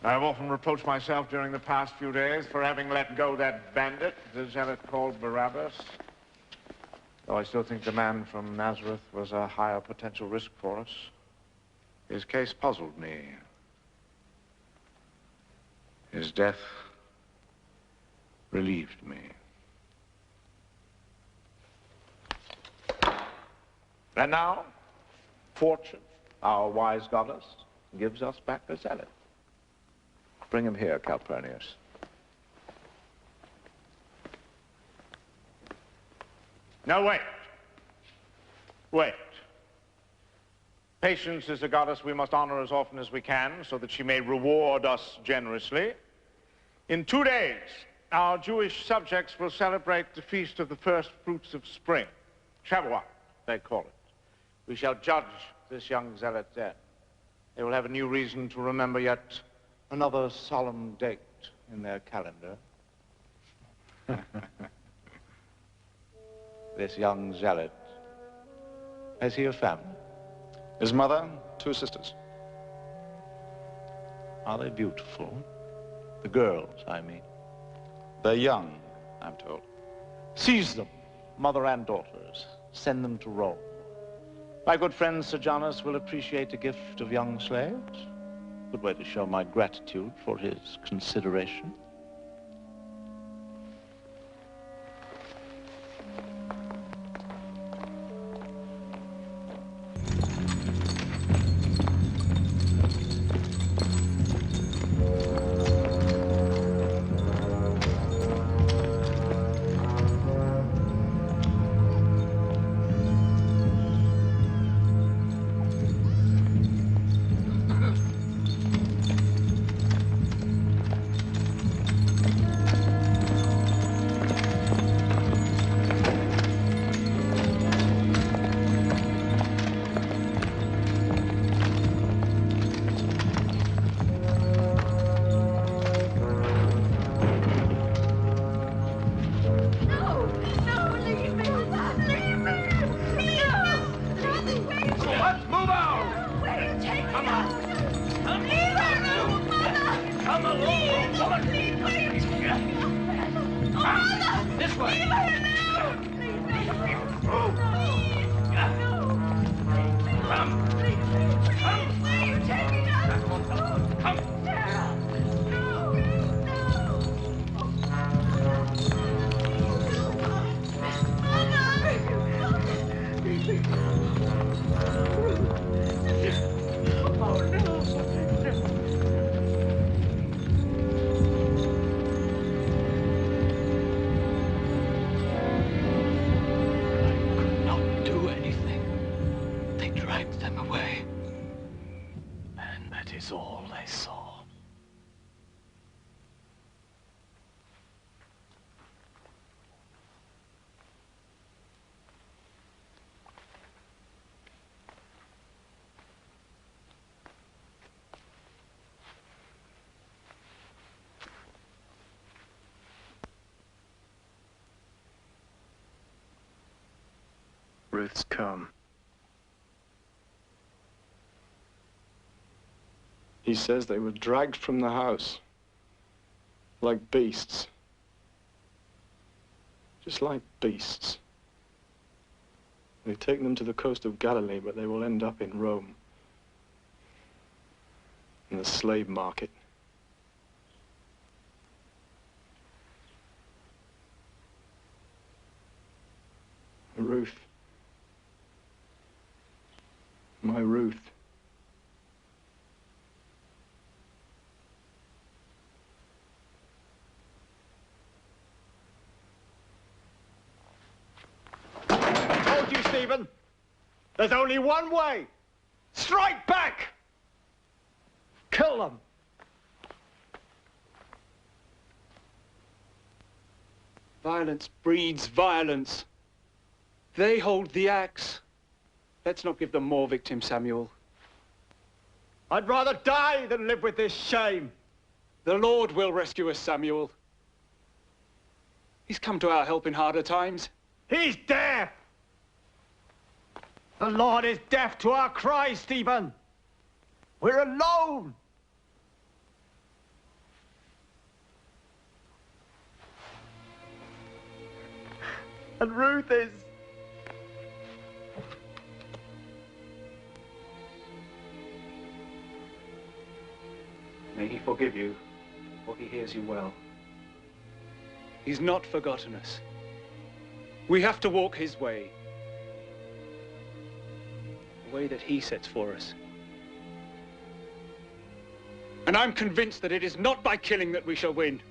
I have often reproached myself during the past few days for having let go that bandit, the zealot called Barabbas. Though I still think the man from Nazareth was a higher potential risk for us. His case puzzled me. His death relieved me. And now, fortune, our wise goddess, gives us back a zealot. Bring him here, Calpurnius. Now, wait. Wait. Patience is a goddess we must honor as often as we can, so that she may reward us generously. In 2 days, our Jewish subjects will celebrate the feast of the first fruits of spring. Shavuot, they call it. We shall judge this young zealot then. They will have a new reason to remember yet another solemn date in their calendar. This young zealot, has he a family? His mother, 2 sisters. Are they beautiful? The girls, I mean. They're young, I'm told. Seize them, mother and daughters. Send them to Rome. My good friend Sejanus will appreciate the gift of young slaves. Good way to show my gratitude for his consideration. them away. And that is all they saw. Ruth's come. He says they were dragged from the house, like beasts. Just like beasts. They've taken them to the coast of Galilee, but they will end up in Rome, in the slave market. Ruth. My Ruth. I told you, Stephen. There's only one way. Strike back! Kill them. Violence breeds violence. They hold the axe. Let's not give them more victims, Samuel. I'd rather die than live with this shame. The Lord will rescue us, Samuel. He's come to our help in harder times. He's deaf. The Lord is deaf to our cries, Stephen. We're alone. And Ruth is... May he forgive you, for he hears you well. He's not forgotten us. We have to walk his way. The way that he sets for us. And I'm convinced that it is not by killing that we shall win.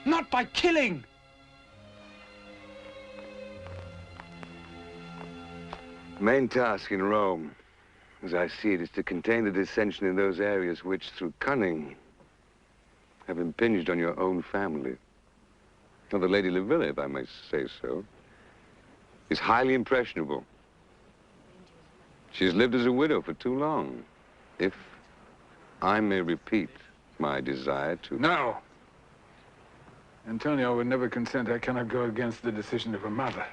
Not by killing! The main task in Rome, as I see it, is to contain the dissension in those areas which, through cunning, have impinged on your own family. Now, the Lady Livilla, if I may say so, is highly impressionable. She's lived as a widow for too long. If I may repeat my desire to... No. Antonio would never consent. I cannot go against the decision of her mother.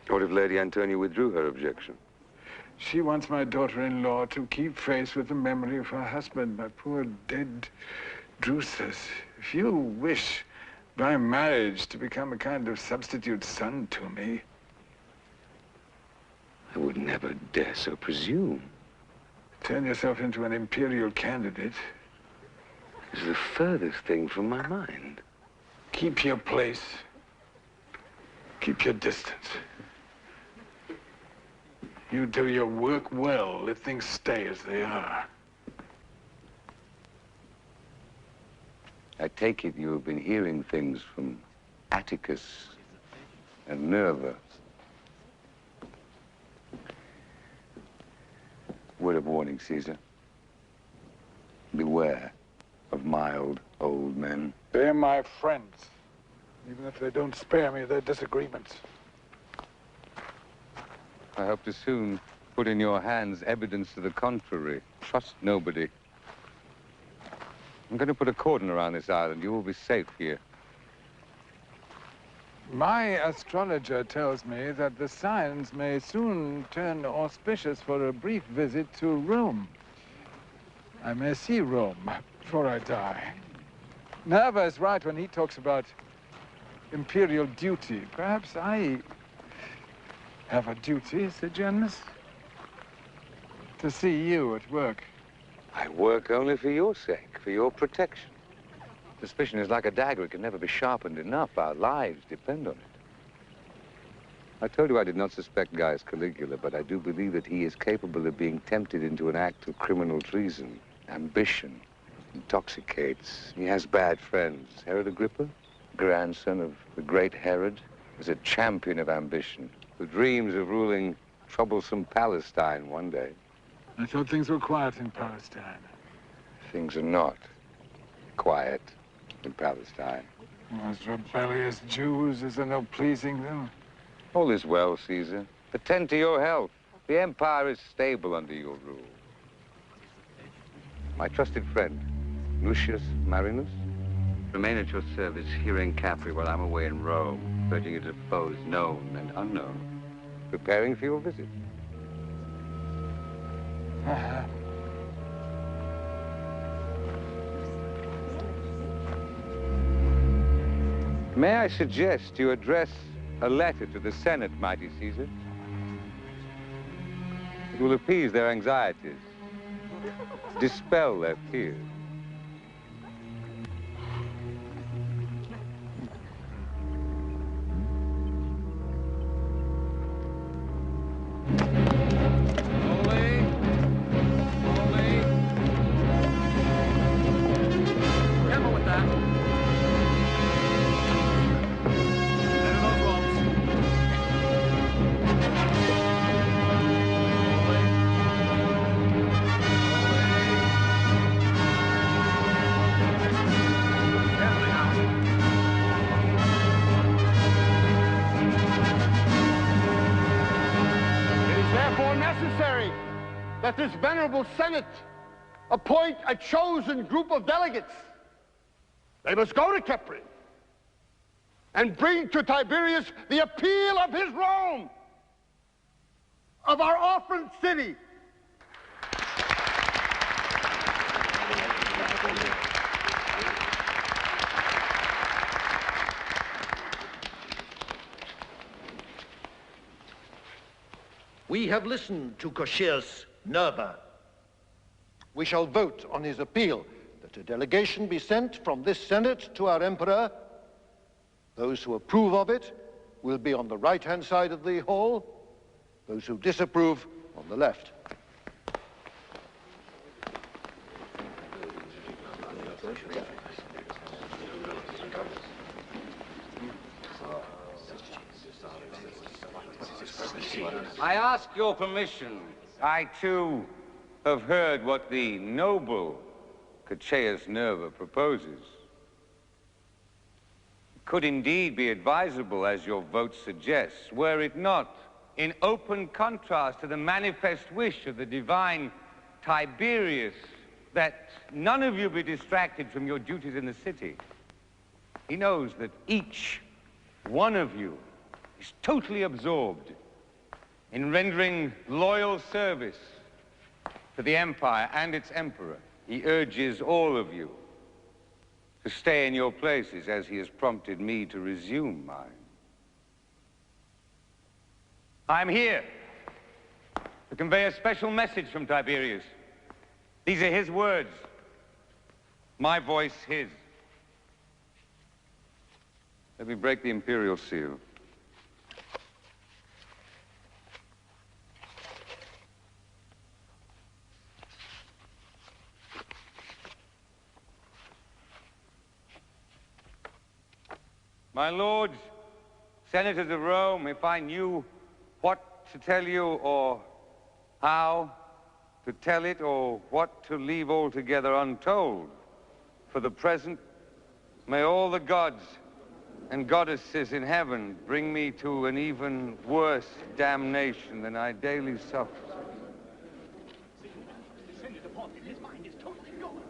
What if Lady Antonia withdrew her objection? She wants my daughter-in-law to keep faith with the memory of her husband, my poor dead Drusus. If you wish by marriage to become a kind of substitute son to me... I would never dare so presume. Turn yourself into an Imperial candidate. It's the furthest thing from my mind. Keep your place. Keep your distance. You do your work well, let things stay as they are. I take it you have been hearing things from Atticus and Nerva. Word of warning, Caesar. Beware of mild old men. They're my friends, even if they don't spare me their disagreements. I hope to soon put in your hands evidence to the contrary. Trust nobody. I'm going to put a cordon around this island. You will be safe here. My astrologer tells me that the signs may soon turn auspicious for a brief visit to Rome. I may see Rome before I die. Nerva is right when he talks about imperial duty. Perhaps I have a duty, Sejanus, to see you at work. I work only for your sake, for your protection. Suspicion is like a dagger. It can never be sharpened enough. Our lives depend on it. I told you I did not suspect Gaius Caligula, but I do believe that he is capable of being tempted into an act of criminal treason. Ambition intoxicates. He has bad friends. Herod Agrippa, grandson of the great Herod, is a champion of ambition, who dreams of ruling troublesome Palestine one day. I thought things were quiet in Palestine. Things are not quiet in Palestine. Those rebellious Jews, is there no pleasing them? All is well, Caesar. Attend to your health. The empire is stable under your rule. My trusted friend, Lucius Marinus, remain at your service here in Capri while I'm away in Rome, urging you to foes known and unknown, preparing for your visit. May I suggest you address a letter to the Senate, mighty Caesar? It will appease their anxieties, dispel their fears. That this venerable Senate appoint a chosen group of delegates. They must go to Capri and bring to Tiberius the appeal of his Rome, of our orphaned city. We have listened to Koshir's Nerva. We shall vote on his appeal that a delegation be sent from this Senate to our Emperor. Those who approve of it will be on the right-hand side of the hall. Those who disapprove on the left. I ask your permission. I, too, have heard what the noble Cacheus Nerva proposes. It could indeed be advisable, as your vote suggests, were it not in open contrast to the manifest wish of the divine Tiberius that none of you be distracted from your duties in the city. He knows that each one of you is totally absorbed in rendering loyal service to the empire and its emperor. He urges all of you to stay in your places as he has prompted me to resume mine. I'm here to convey a special message from Tiberius. These are his words, my voice his. Let me break the imperial seal. My lords, senators of Rome, if I knew what to tell you, or how to tell it, or what to leave altogether untold, for the present, may all the gods and goddesses in heaven bring me to an even worse damnation than I daily suffer. His mind is totally gone.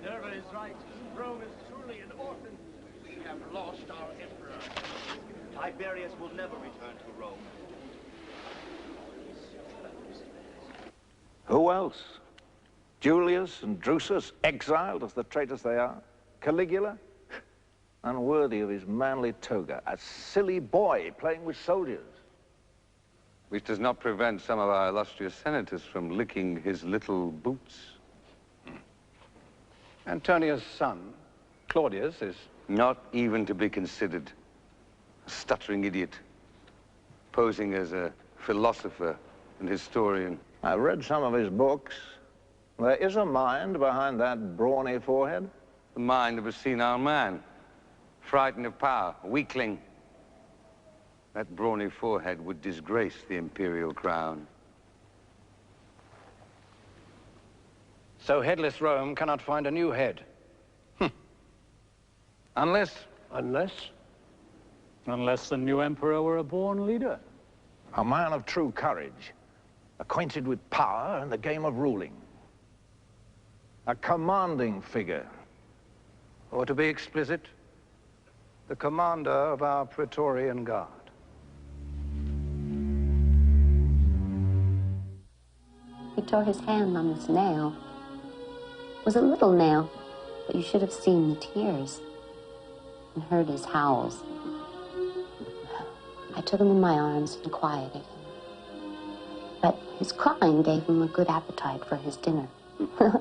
Nerva is right. Rome is truly an orphan. We have lost our emperor. Tiberius will never return to Rome. Who else? Julius and Drusus, exiled as the traitors they are. Caligula, unworthy of his manly toga. A silly boy playing with soldiers. Which does not prevent some of our illustrious senators from licking his little boots. Antonia's son, Claudius, is... Not even to be considered. A stuttering idiot, posing as a philosopher and historian. I've read some of his books. There is a mind behind that brawny forehead. The mind of a senile man, frightened of power, a weakling. That brawny forehead would disgrace the imperial crown. So headless Rome cannot find a new head. Unless? Unless the new emperor were a born leader. A man of true courage, acquainted with power and the game of ruling. A commanding figure. Or to be explicit, the commander of our Praetorian Guard. He tore his hand on this nail. It was a little nail, but you should have seen the tears and heard his howls. I took him in my arms and quieted him. But his crying gave him a good appetite for his dinner. It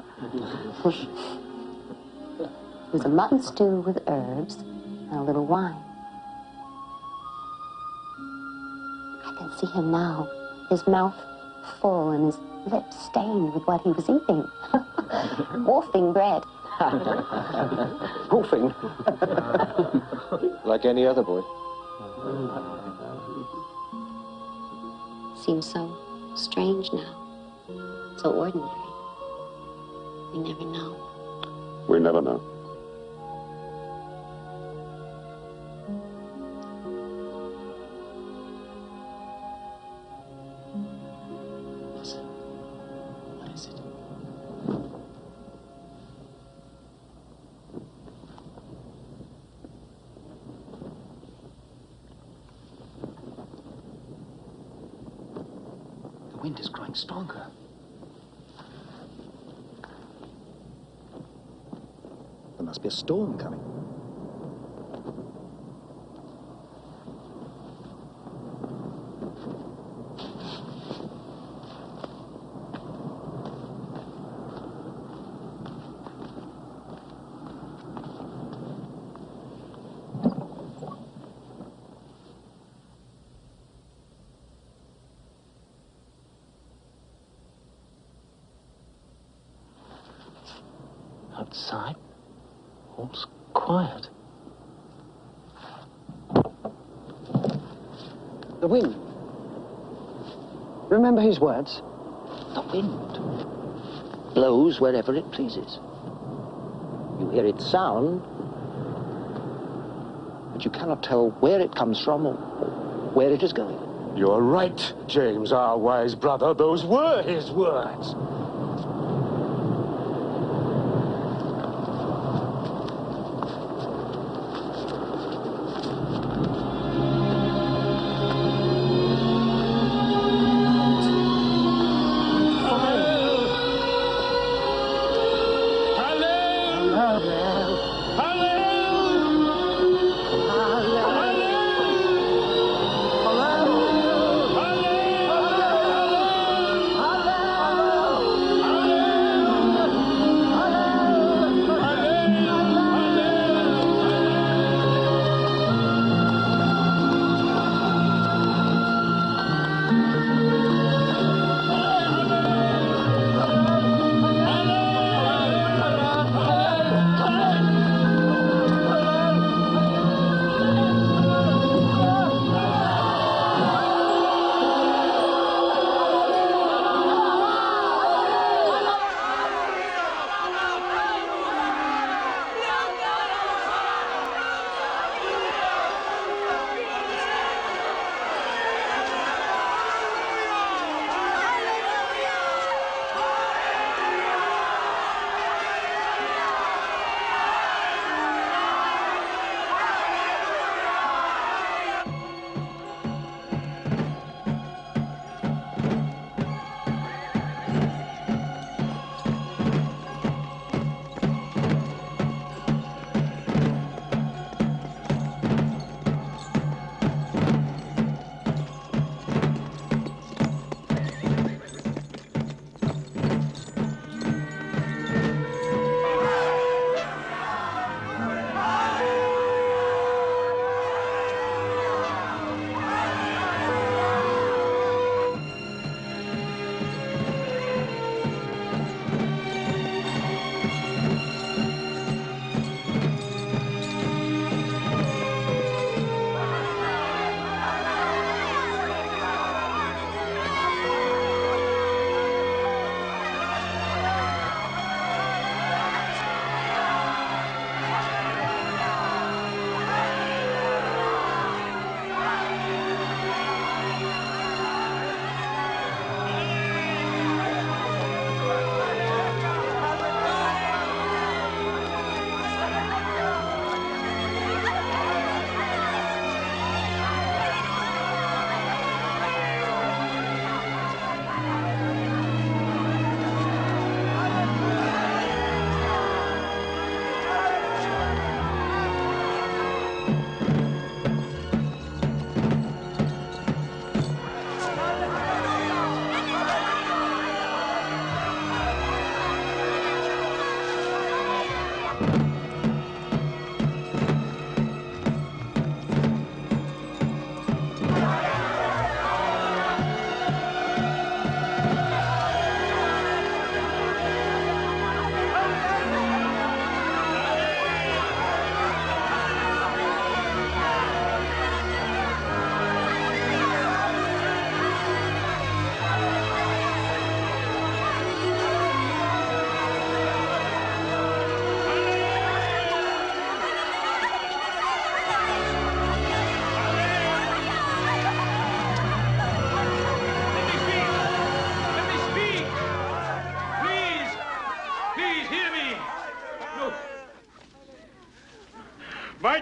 was a mutton stew with herbs and a little wine. I can see him now, his mouth full and his lips stained with what he was eating. Wolfing bread. Wolfing? Like any other boy. Seems so strange now. So ordinary. We never know. We never know. Listen. What is it? The wind is growing stronger. There must be a storm coming. Outside, all's quiet. The wind. Remember his words? The wind blows wherever it pleases. You hear its sound, but you cannot tell where it comes from or where it is going. You're right, James, our wise brother. Those were his words.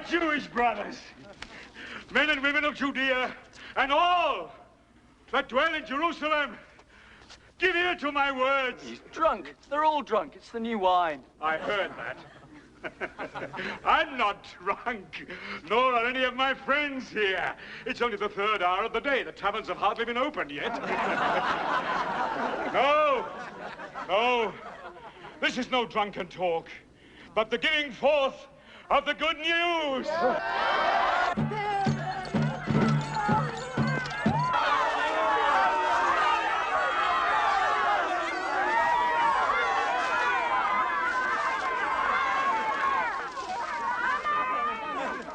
Jewish brothers, men and women of Judea, and all that dwell in Jerusalem, give ear to my words. He's drunk. They're all drunk. It's the new wine. I heard that. I'm not drunk, nor are any of my friends here. It's only the 3rd hour of the day. The taverns have hardly been opened yet. No. This is no drunken talk, but the giving forth of the good news.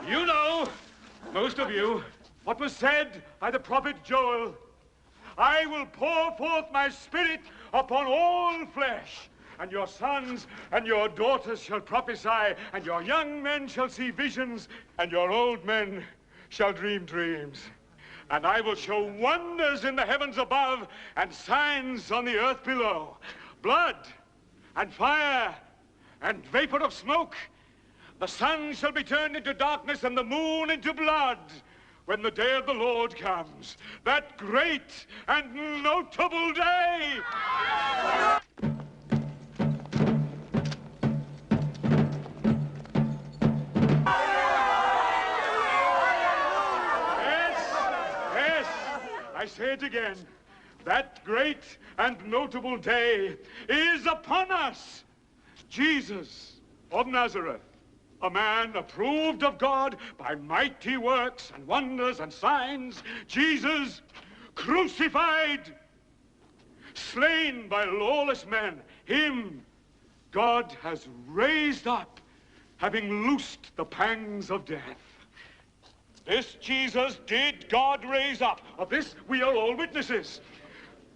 You know, most of you, what was said by the prophet Joel. I will pour forth my spirit upon all flesh, and your sons and your daughters shall prophesy, and your young men shall see visions, and your old men shall dream dreams. And I will show wonders in the heavens above, and signs on the earth below. Blood, and fire, and vapor of smoke. The sun shall be turned into darkness, and the moon into blood, when the day of the Lord comes, that great and notable day. Yes, I say it again. That great and notable day is upon us. Jesus of Nazareth, a man approved of God by mighty works and wonders and signs. Jesus, crucified, slain by lawless men. Him God has raised up, having loosed the pangs of death. This Jesus did God raise up. Of this we are all witnesses.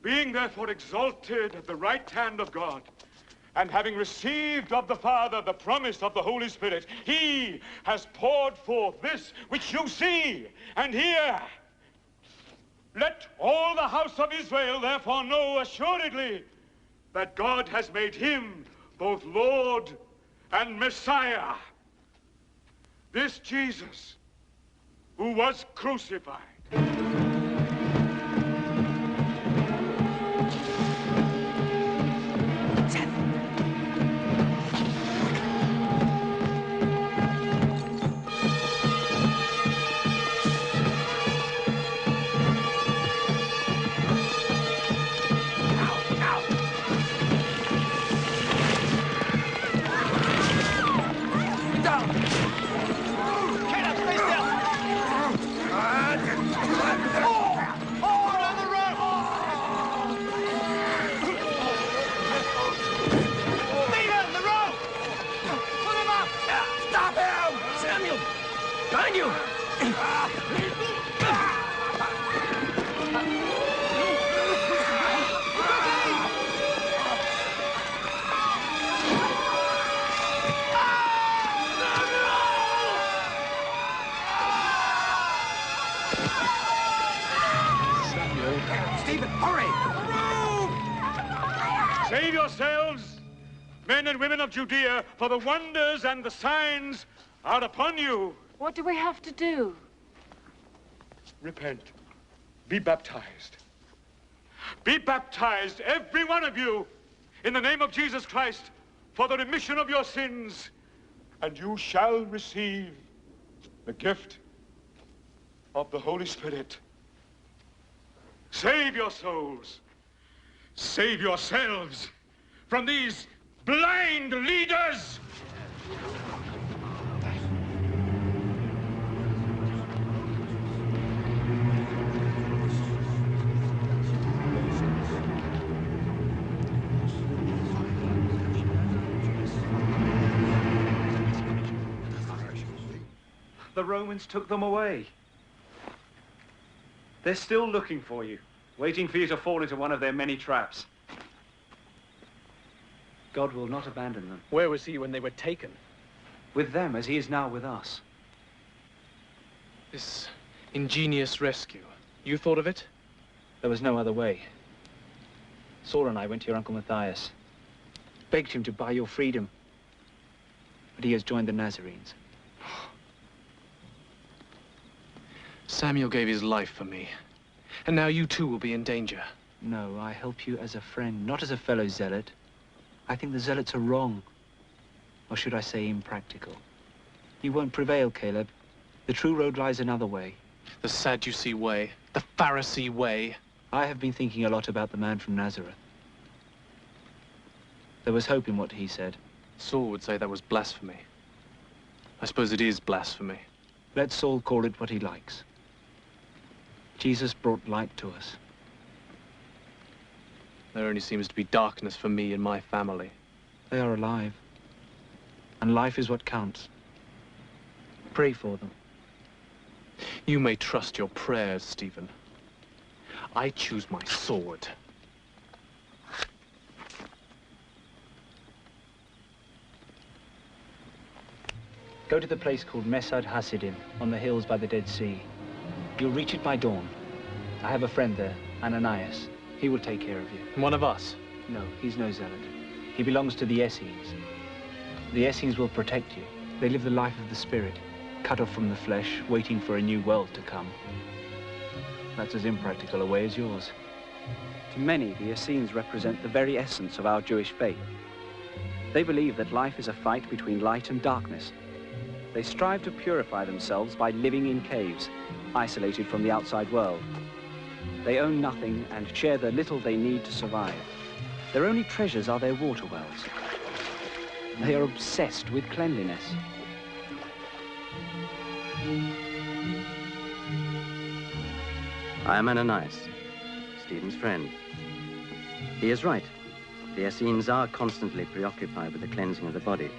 Being therefore exalted at the right hand of God, and having received of the Father the promise of the Holy Spirit, he has poured forth this which you see and hear. Let all the house of Israel therefore know assuredly that God has made him both Lord and Messiah. This Jesus, who was crucified. Behind you! Stephen, hurry! Save yourselves, men and women of Judea, for the wonders and the signs are upon you. What do we have to do? Repent. Be baptized. Be baptized, every one of you, in the name of Jesus Christ, for the remission of your sins, and you shall receive the gift of the Holy Spirit. Save your souls. Save yourselves from these blind leaders. The Romans took them away. They're still looking for you, waiting for you to fall into one of their many traps. God will not abandon them. Where was he when they were taken? With them, as he is now with us. This ingenious rescue. You thought of it? There was no other way. Saul and I went to your Uncle Matthias, begged him to buy your freedom. But he has joined the Nazarenes. Samuel gave his life for me. And now you too will be in danger. No, I help you as a friend, not as a fellow zealot. I think the zealots are wrong. Or should I say impractical. You won't prevail, Caleb. The true road lies another way. The Sadducee way. The Pharisee way. I have been thinking a lot about the man from Nazareth. There was hope in what he said. Saul would say that was blasphemy. I suppose it is blasphemy. Let Saul call it what he likes. Jesus brought light to us. There only seems to be darkness for me and my family. They are alive. And life is what counts. Pray for them. You may trust your prayers, Stephen. I choose my sword. Go to the place called Mesad Hasidim, on the hills by the Dead Sea. You'll reach it by dawn. I have a friend there, Ananias. He will take care of you. One of us? No, he's no zealot. He belongs to the Essenes. The Essenes will protect you. They live the life of the spirit, cut off from the flesh, waiting for a new world to come. That's as impractical a way as yours. To many, the Essenes represent the very essence of our Jewish faith. They believe that life is a fight between light and darkness. They strive to purify themselves by living in caves, isolated from the outside world. They own nothing and share the little they need to survive. Their only treasures are their water wells. They are obsessed with cleanliness. I am Ananias, Stephen's friend. He is right. The Essenes are constantly preoccupied with the cleansing of the body.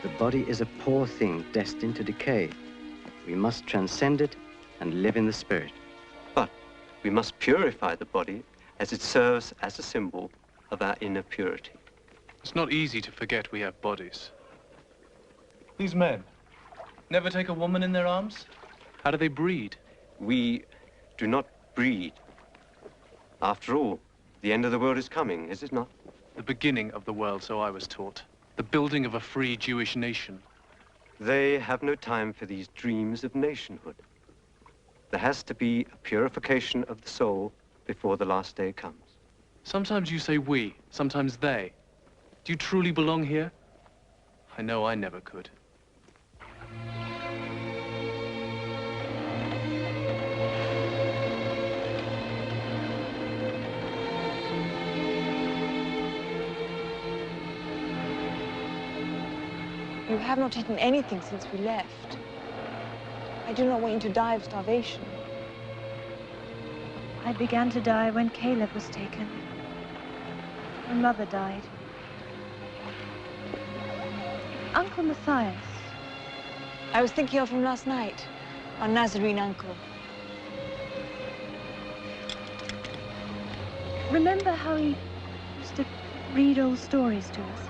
The body is a poor thing destined to decay. We must transcend it and live in the spirit. But we must purify the body as it serves as a symbol of our inner purity. It's not easy to forget we have bodies. These men never take a woman in their arms? How do they breed? We do not breed. After all, the end of the world is coming, is it not? The beginning of the world, so I was taught. The building of a free Jewish nation. They have no time for these dreams of nationhood. There has to be a purification of the soul before the last day comes. Sometimes you say we, sometimes they. Do you truly belong here? I know I never could. You have not eaten anything since we left. I do not want you to die of starvation. I began to die when Caleb was taken. My mother died. Uncle Matthias. I was thinking of him last night, our Nazarene uncle. Remember how he used to read old stories to us?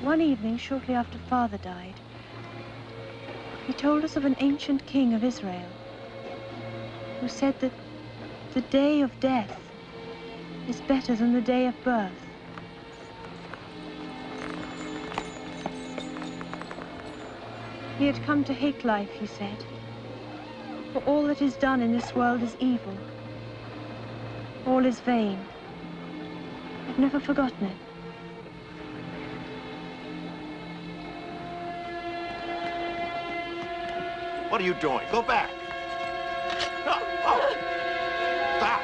One evening, shortly after Father died, he told us of an ancient king of Israel who said that the day of death is better than the day of birth. He had come to hate life, he said, for all that is done in this world is evil. All is vain. I've never forgotten it. What are you doing? Go back. Oh, oh. Stop.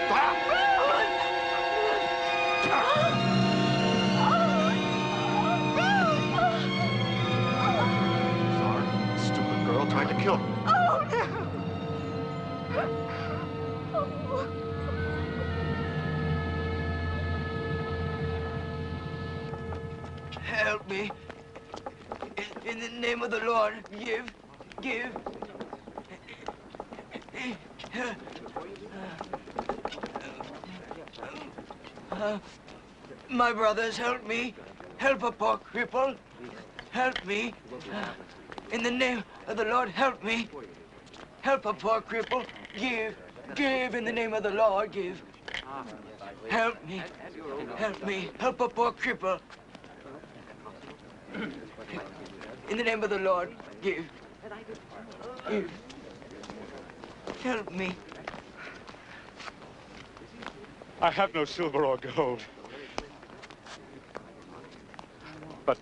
Stop. Sorry, stupid girl tried to kill him. Oh, no. Help me. In the name of the Lord, give. My brothers, help me. Help a poor cripple. Help me. In the name of the Lord, help me. Help a poor cripple. Give. In the name of the Lord, give. Help me. Help me. Help a poor cripple. In the name of the Lord, give. Give. Help me. I have no silver or gold. But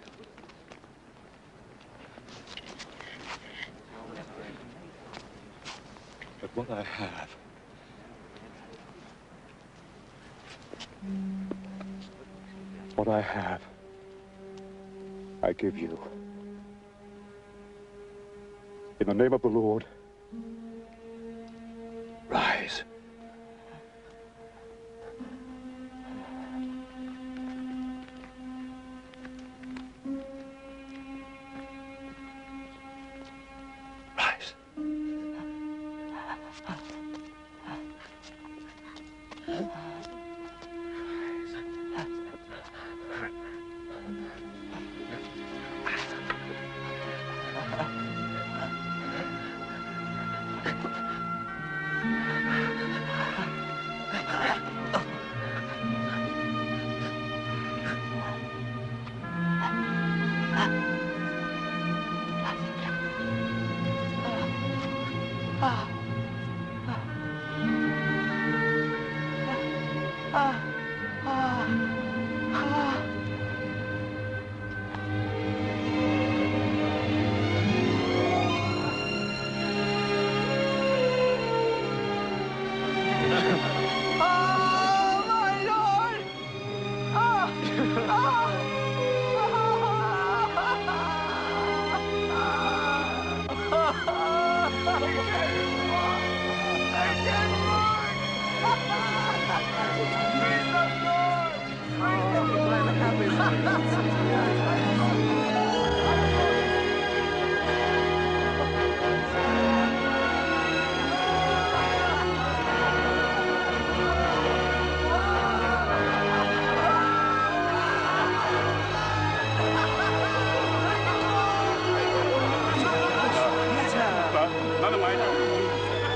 what I have, I give you. In the name of the Lord, rise. Rise.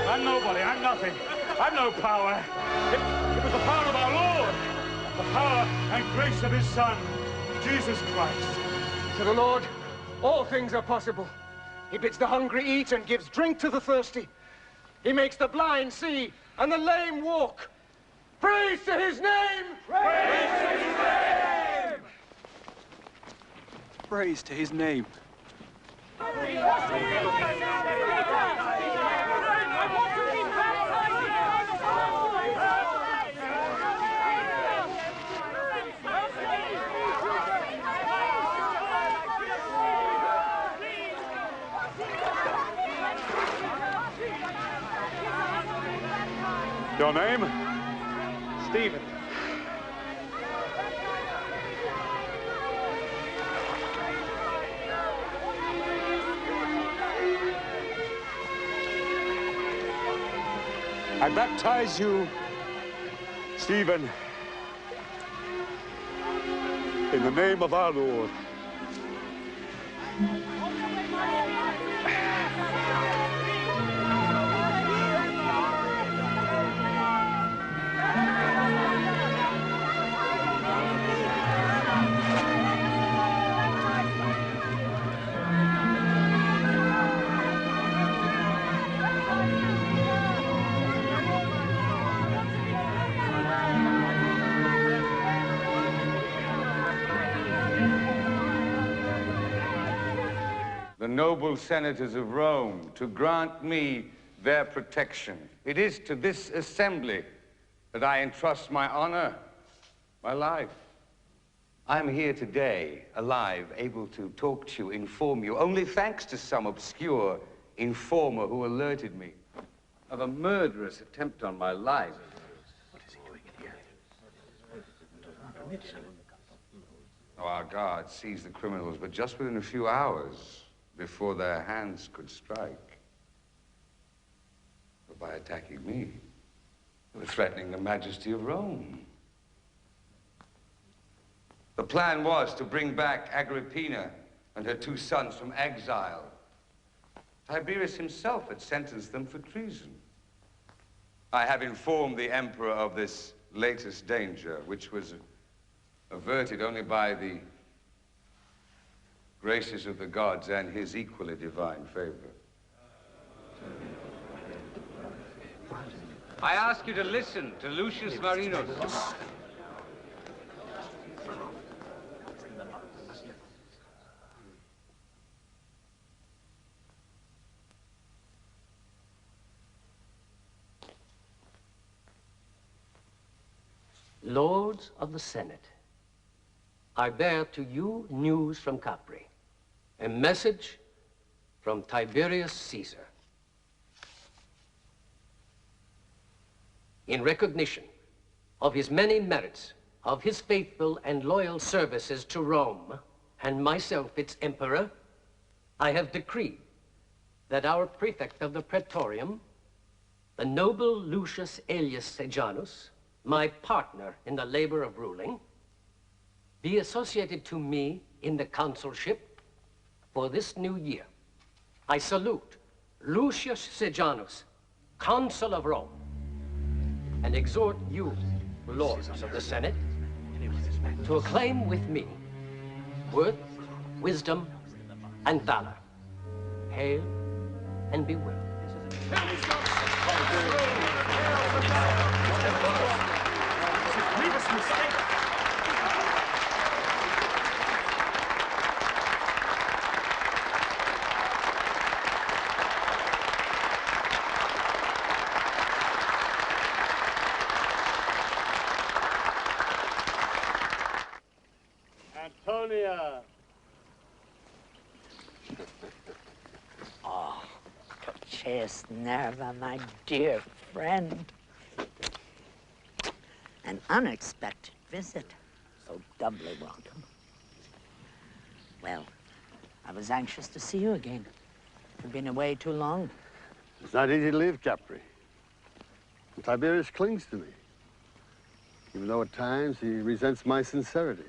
I'm nobody. I'm nothing. I've no power. It was the power of our Lord. The power and grace of his Son, Jesus Christ. To the Lord, all things are possible. He bids the hungry eat and gives drink to the thirsty. He makes the blind see and the lame walk. Praise to his name! Praise to his name! Praise to his name. Your name? Stephen. I baptize you, Stephen, in the name of our Lord. The noble senators of Rome, to grant me their protection. It is to this assembly that I entrust my honor, my life. I'm here today, alive, able to talk to you, inform you, only thanks to some obscure informer who alerted me of a murderous attempt on my life. What is he doing in here? Oh, our guard seized the criminals, but just within a few hours, before their hands could strike. But by attacking me, they were threatening the majesty of Rome. The plan was to bring back Agrippina and her 2 sons from exile. Tiberius himself had sentenced them for treason. I have informed the emperor of this latest danger, which was averted only by the graces of the gods and his equally divine favor. I ask you to listen to Lucius Marinus. Lords of the Senate, I bear to you news from Capri, a message from Tiberius Caesar. In recognition of his many merits, of his faithful and loyal services to Rome, and myself its emperor, I have decreed that our prefect of the Praetorium, the noble Lucius Aelius Sejanus, my partner in the labor of ruling, be associated to me in the consulship for this new year. I salute Lucius Sejanus, consul of Rome, and exhort you, lords of the Senate, to acclaim with me worth, wisdom, and valor. Hail and be well. Grievous mistake. Antonia. Oh, Cochise Nerva, my dear friend. An unexpected visit, so doubly welcome. Well, I was anxious to see you again. You've been away too long. It's not easy to live, Capri. And Tiberius clings to me, even though at times he resents my sincerity.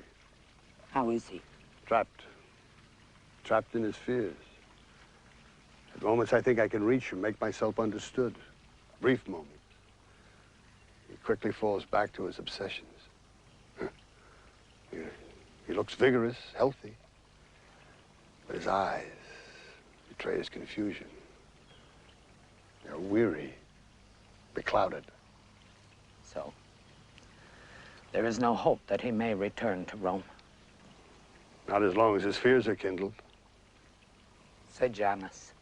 How is he? Trapped. Trapped in his fears. At moments I think I can reach him, make myself understood. Brief moments. He quickly falls back to his obsessions. He looks vigorous, healthy, but his eyes betray his confusion. They're weary, beclouded. So, there is no hope that he may return to Rome. Not as long as his fears are kindled. Sejanus.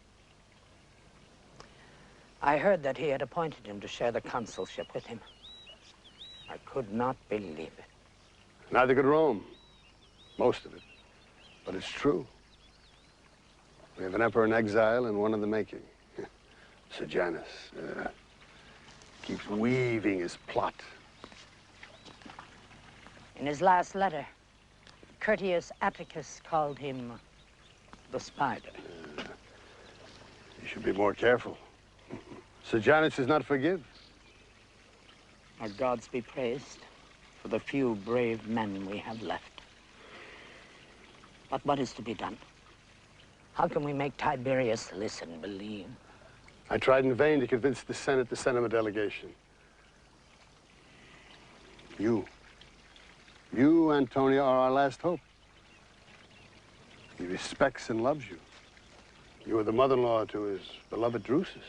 I heard that he had appointed him to share the consulship with him. I could not believe it. Neither could Rome. Most of it. But it's true. We have an emperor in exile and one in the making. Sejanus. Keeps weaving his plot. In his last letter, Curtius Atticus called him the spider. You should be more careful. Sejanus does not forgive. Our gods be praised for the few brave men we have left. But what is to be done? How can we make Tiberius listen, believe? I tried in vain to convince the Senate to send him a delegation. You, Antonia, are our last hope. He respects and loves you. You are the mother-in-law to his beloved Drusus.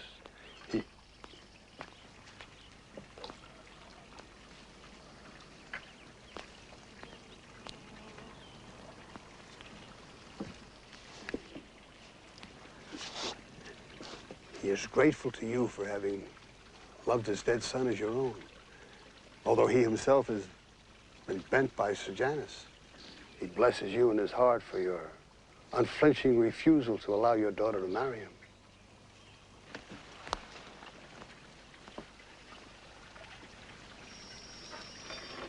He is grateful to you for having loved his dead son as your own, although he himself has been bent by Sejanus. He blesses you in his heart for your unflinching refusal to allow your daughter to marry him.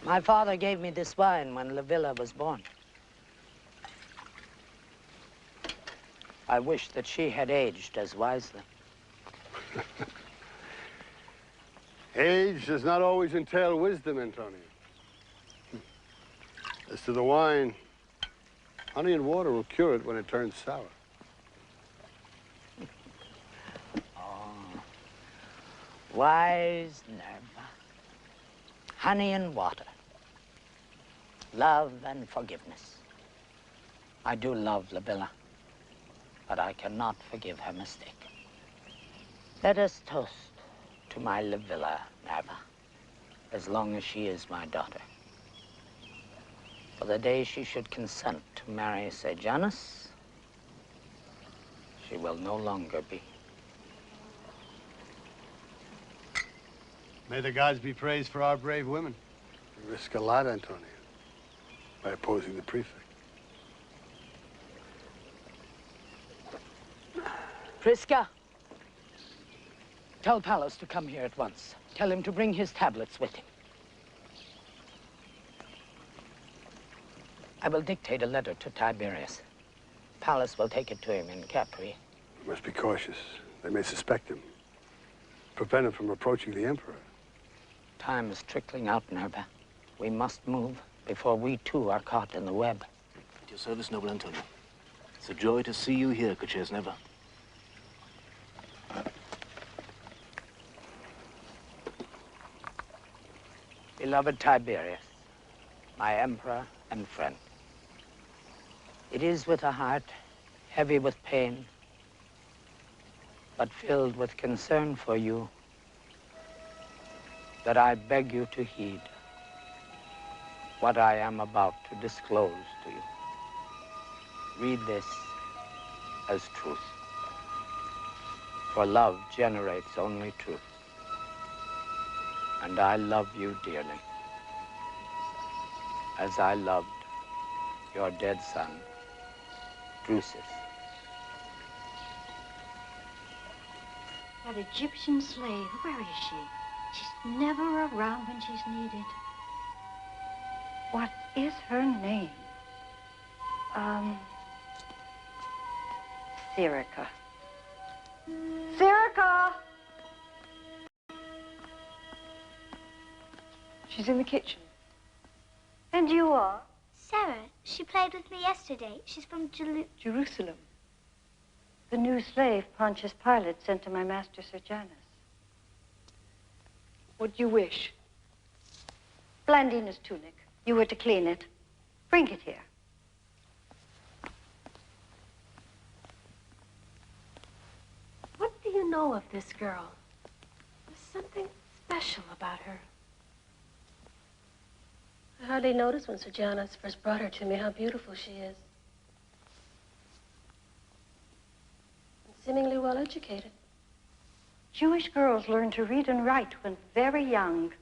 My father gave me this wine when Livilla was born. I wish that she had aged as wisely. Age does not always entail wisdom, Antonia. As to the wine, honey and water will cure it when it turns sour. Oh, wise Nerva. Honey and water. Love and forgiveness. I do love Livilla, but I cannot forgive her mistake. Let us toast to my villa, Nerva, as long as she is my daughter. For the day she should consent to marry Sejanus, she will no longer be. May the gods be praised for our brave women. You risk a lot, Antonio, by opposing the prefect. Prisca, tell Pallas to come here at once. Tell him to bring his tablets with him. I will dictate a letter to Tiberius. Pallas will take it to him in Capri. You must be cautious. They may suspect him. Prevent him from approaching the Emperor. Time is trickling out, Nerva. We must move before we too are caught in the web. At your service, noble Antonio. It's a joy to see you here, Cochairs Never. Beloved Tiberius, my emperor and friend, it is with a heart heavy with pain, but filled with concern for you, that I beg you to heed what I am about to disclose to you. Read this as truth, for love generates only truth. And I love you dearly, as I loved your dead son, Drusus. That Egyptian slave, where is she? She's never around when she's needed. What is her name? Therica. Therica! She's in the kitchen. And you are? Sarah. She played with me yesterday. She's from Jerusalem. The new slave Pontius Pilate sent to my master Sejanus. What do you wish? Blandina's tunic. You were to clean it. Bring it here. What do you know of this girl? There's something special about her. I hardly noticed when Sejanus first brought her to me how beautiful she is. And seemingly well educated. Jewish girls learn to read and write when very young.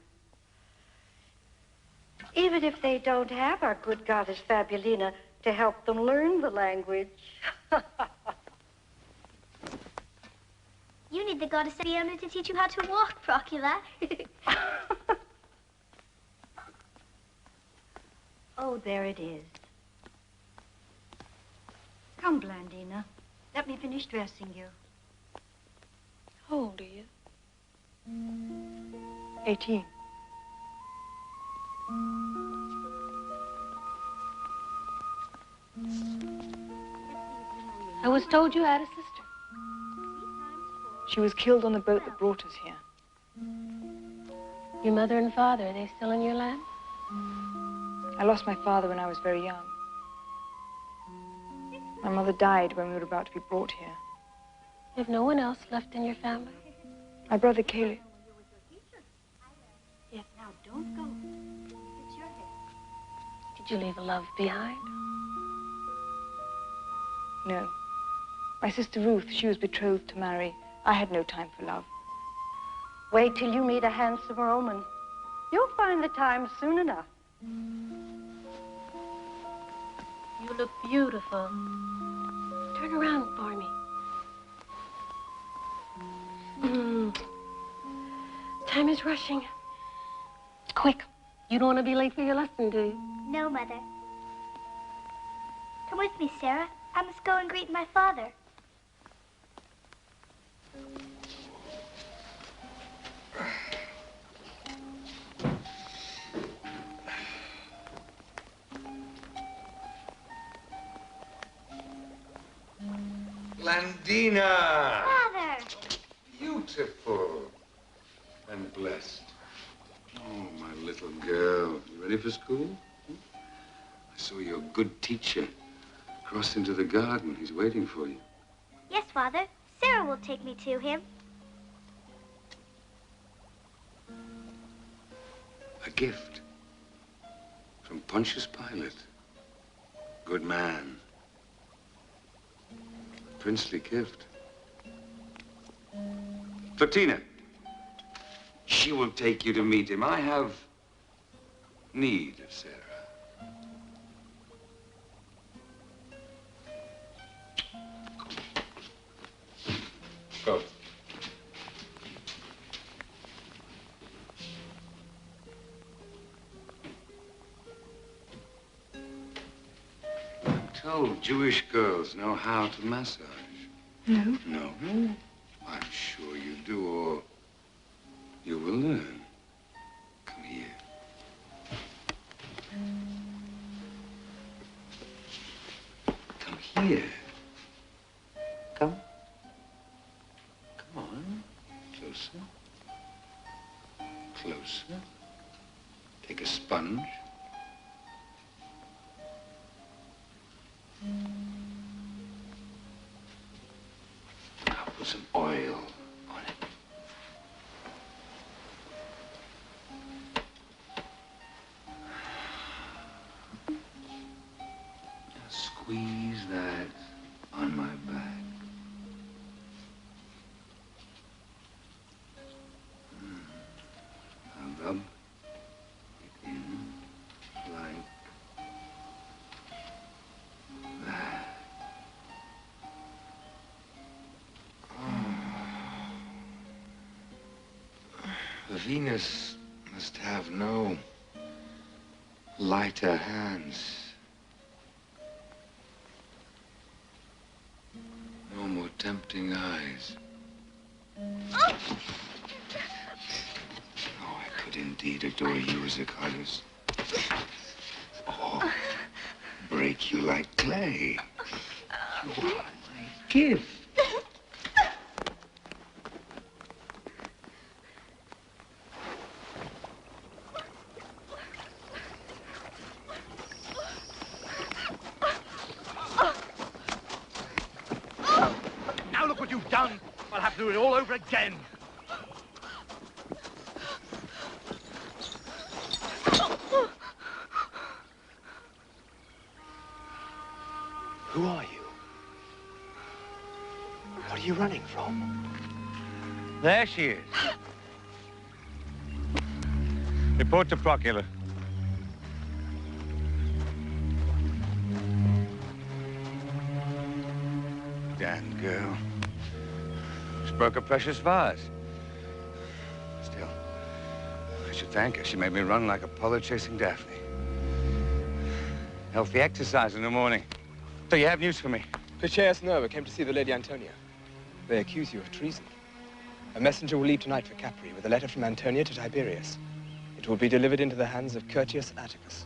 Even if they don't have our good goddess Fabulina to help them learn the language. You need the goddess Fiona to teach you how to walk, Procula. Oh, there it is. Come, Blandina. Let me finish dressing you. How old are you? 18. I was told you had a sister. She was killed on the boat that brought us here. Your mother and father, are they still in your land? I lost my father when I was very young. My mother died when we were about to be brought here. You have no one else left in your family? My brother Caleb. Yes, now don't go. It's your head. Did you leave a love behind? No. My sister Ruth, she was betrothed to marry. I had no time for love. Wait till you meet a handsome Roman. You'll find the time soon enough. You look beautiful. Turn around for me. Time is rushing. Quick. You don't want to be late for your lesson, do you? No, Mother. Come with me, Sarah. I must go and greet my father. Blandina! Father! Beautiful and blessed. Oh, my little girl. You ready for school? I saw your good teacher cross into the garden. He's waiting for you. Yes, Father. Sarah will take me to him. gift from Pontius Pilate. Good man. Princely gift. Plotina, she will take you to meet him. I have need of Sarah. Go. I'm told Jewish girls know how to massage. No. No? I'm sure you do, or you will learn. Come here. Come here. Come. Come on. Closer. Closer. Take a sponge. Now put some oil on it. Now squeeze that on my back. Now rub it in like that. Venus must have no lighter hands. No more tempting eyes. Oh, I could indeed adore you as a goddess. Or break you like clay. You are my gift. Now look what you've done. I'll have to do it all over again. Who are you? What are you running from? There she is. Report to Procula. Damn girl. She broke a precious vase. Still, I should thank her. She made me run like Apollo chasing Daphne. Healthy exercise in the morning. So you have news for me? Placius Nerva came to see the Lady Antonia. They accuse you of treason. A messenger will leave tonight for Capri with a letter from Antonia to Tiberius. It will be delivered into the hands of Curtius Atticus.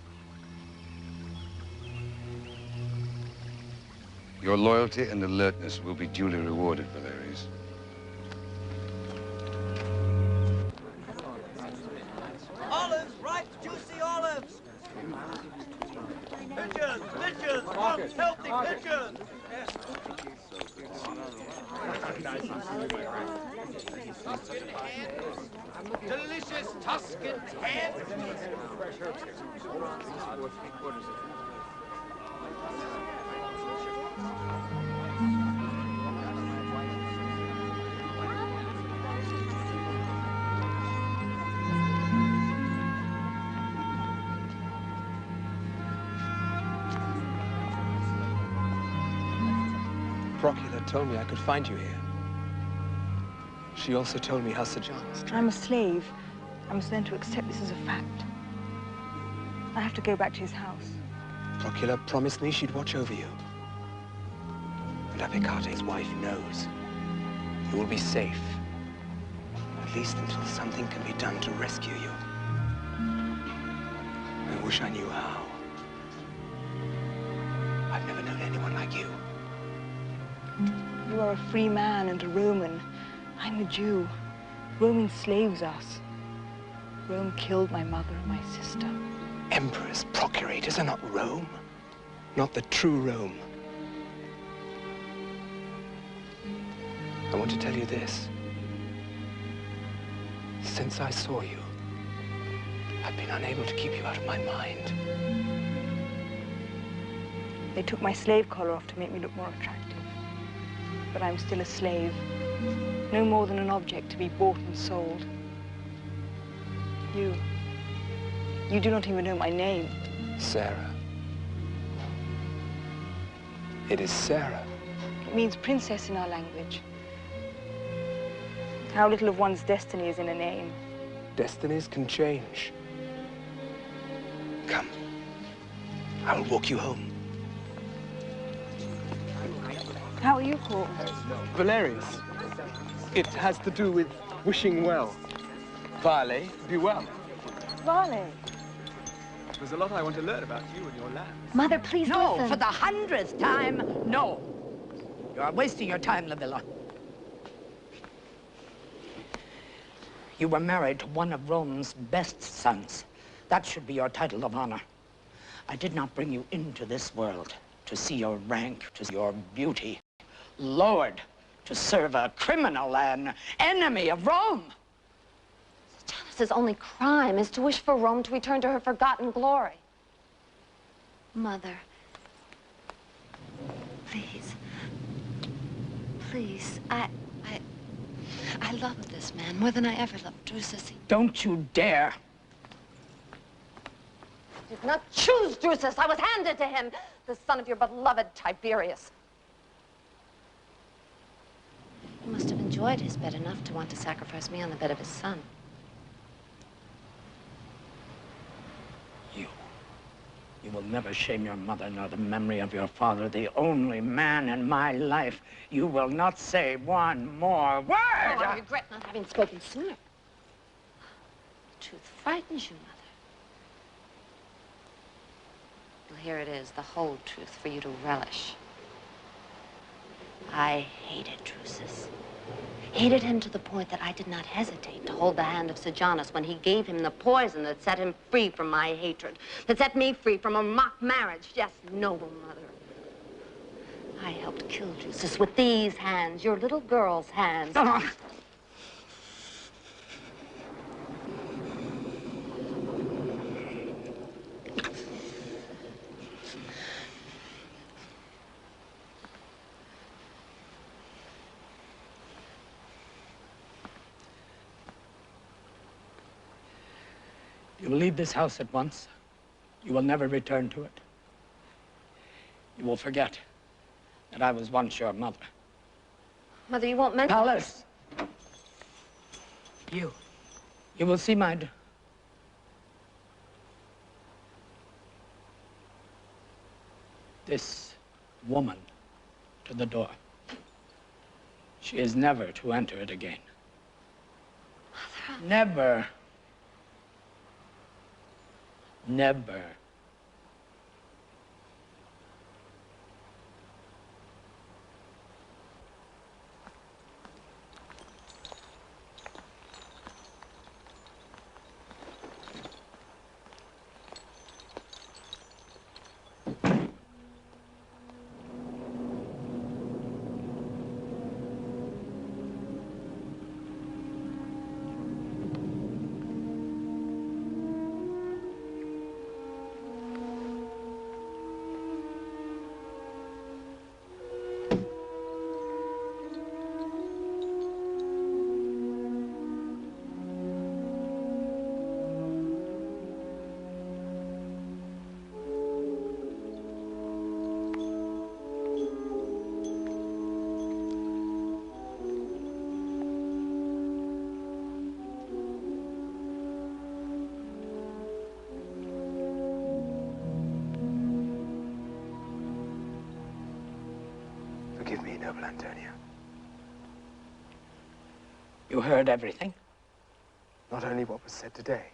Your loyalty and alertness will be duly rewarded, Valerius. Olives, ripe, juicy olives. Pigeons, pigeons, plump, healthy pigeons. Delicious Tuscan hen. Procula told me I could find you here. She also told me how Sejanus... I'm a slave. I must learn to accept this as a fact. I have to go back to his house. Procula promised me she'd watch over you. And Apicate's wife knows. You will be safe. At least until something can be done to rescue you. I wish I knew how. I've never known anyone like you. You are a free man and a Roman. I'm a Jew. Roman slaves us. Rome killed my mother and my sister. Emperors, procurators are not Rome. Not the true Rome. I want to tell you this. Since I saw you, I've been unable to keep you out of my mind. They took my slave collar off to make me look more attractive. But I'm still a slave. No more than an object to be bought and sold. You do not even know my name. Sarah. It is Sarah. It means princess in our language. How little of one's destiny is in a name. Destinies can change. Come. I will walk you home. How are you called? Valerius. It has to do with wishing well. Vale, be well. Vale. There's a lot I want to learn about you and your land. Mother, please No, listen. for the 100th time, no. You are wasting your time, Livilla. You were married to one of Rome's best sons. That should be your title of honor. I did not bring you into this world to see your rank, to see your beauty, lowered to serve a criminal, an enemy of Rome. Sejanus' only crime is to wish for Rome to return to her forgotten glory. Mother. Please. Please. I love this man more than I ever loved Drusus. Don't you dare. I did not choose Drusus. I was handed to him, the son of your beloved Tiberius. He must have enjoyed his bed enough to want to sacrifice me on the bed of his son. You will never shame your mother nor the memory of your father, the only man in my life. You will not say one more word. Oh, I regret not having spoken sooner. The truth frightens you, Mother. Well, here it is, the whole truth for you to relish. I hated Drusus. Hated him to the point that I did not hesitate to hold the hand of Sejanus when he gave him the poison that set him free from my hatred, that set me free from a mock marriage. Yes, noble Mother. I helped kill Drusus with these hands, your little girl's hands. You will leave this house at once. You will never return to it. You will forget that I was once your mother. Mother, you won't mention... Alice! You will see my... This woman to the door. She is never to enter it again. Mother... Never. Never. Forgive me, noble Antonia. You heard everything? Not only what was said today.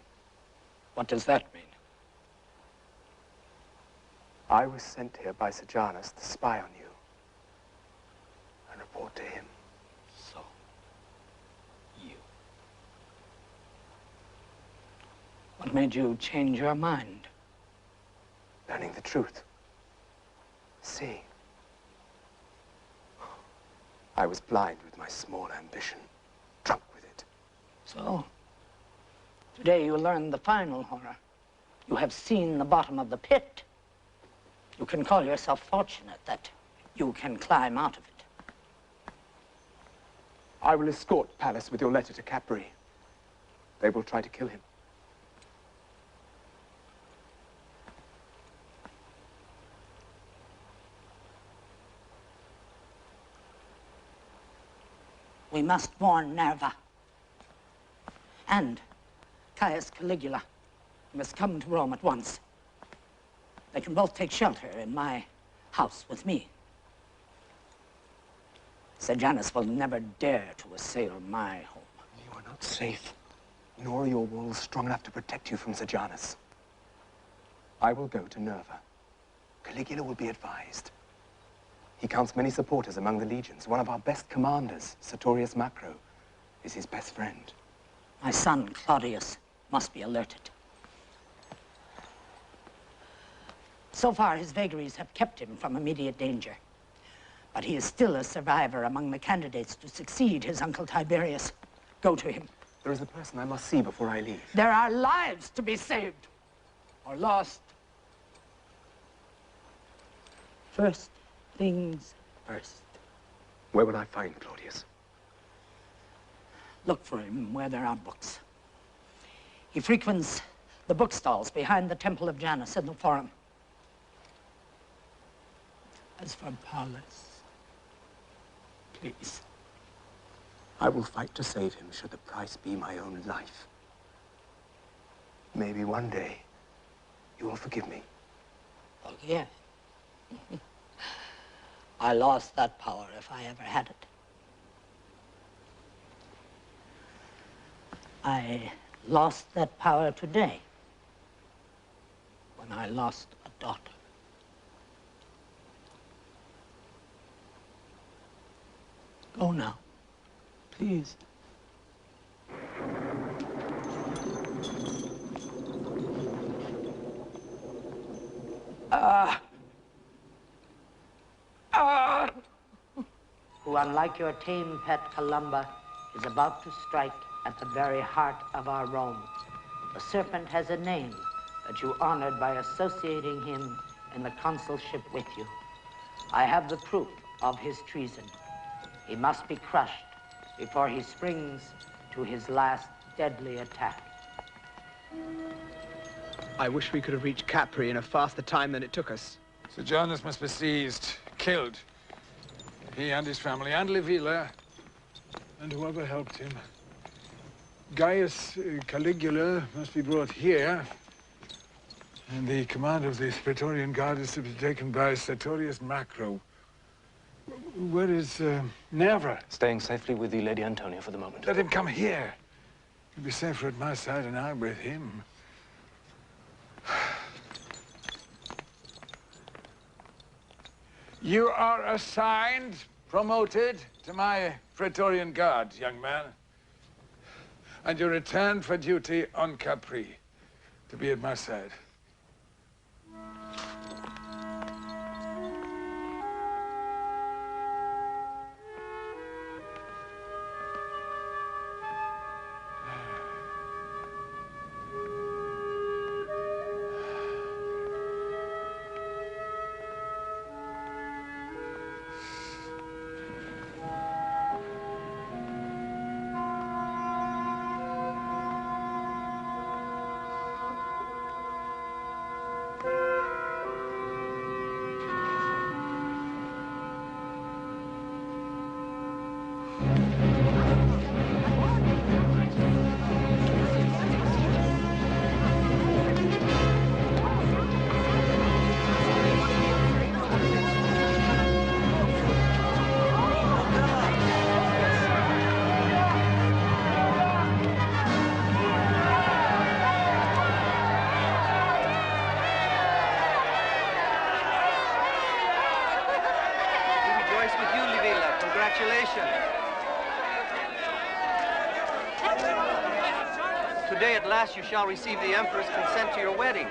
What does that mean? I was sent here by Sejanus to spy on you and report to him. So, you. What made you change your mind? Learning the truth. See. I was blind with my small ambition, drunk with it. So, Today you learned the final horror. You have seen the bottom of the pit. You can call yourself fortunate that you can climb out of it. I will escort Pallas with your letter to Capri. They will try to kill him. We must warn Nerva. And Caius Caligula. You must come to Rome at once. They can both take shelter in my house with me. Sejanus will never dare to assail my home. You are not safe, nor are your walls strong enough to protect you from Sejanus. I will go to Nerva. Caligula will be advised. He counts many supporters among the legions. One of our best commanders, Sertorius Macro, is his best friend. My son, Claudius, must be alerted. So far, his vagaries have kept him from immediate danger. But he is still a survivor among the candidates to succeed his uncle Tiberius. Go to him. There is a person I must see before I leave. There are lives to be saved or lost. First things first. Where will I find Claudius? Look for him where there are books. He frequents the bookstalls behind the Temple of Janus in the Forum. As for Pallas, please. I will fight to save him should the price be my own life. Maybe one day you will forgive me. Forgive? I lost that power if I ever had it. I lost that power today when I lost a daughter. Go now, please. Who, unlike your tame pet Columba, is about to strike at the very heart of our Rome. The serpent has a name that you honored by associating him in the consulship with you. I have the proof of his treason. He must be crushed before he springs to his last deadly attack. I wish we could have reached Capri in a faster time than it took us. Sejanus must be seized, killed. He and his family, and Livilla, and whoever helped him. Gaius Caligula must be brought here, and the command of the Praetorian Guard is to be taken by Sertorius Macro. Where is Nerva? Staying safely with the Lady Antonia for the moment. Let him come here. He'll be safer at my side and I with him. You are assigned, promoted to my Praetorian Guard, young man. And you return for duty on Capri to be at my side. Today, at last, you shall receive the Emperor's consent to your wedding.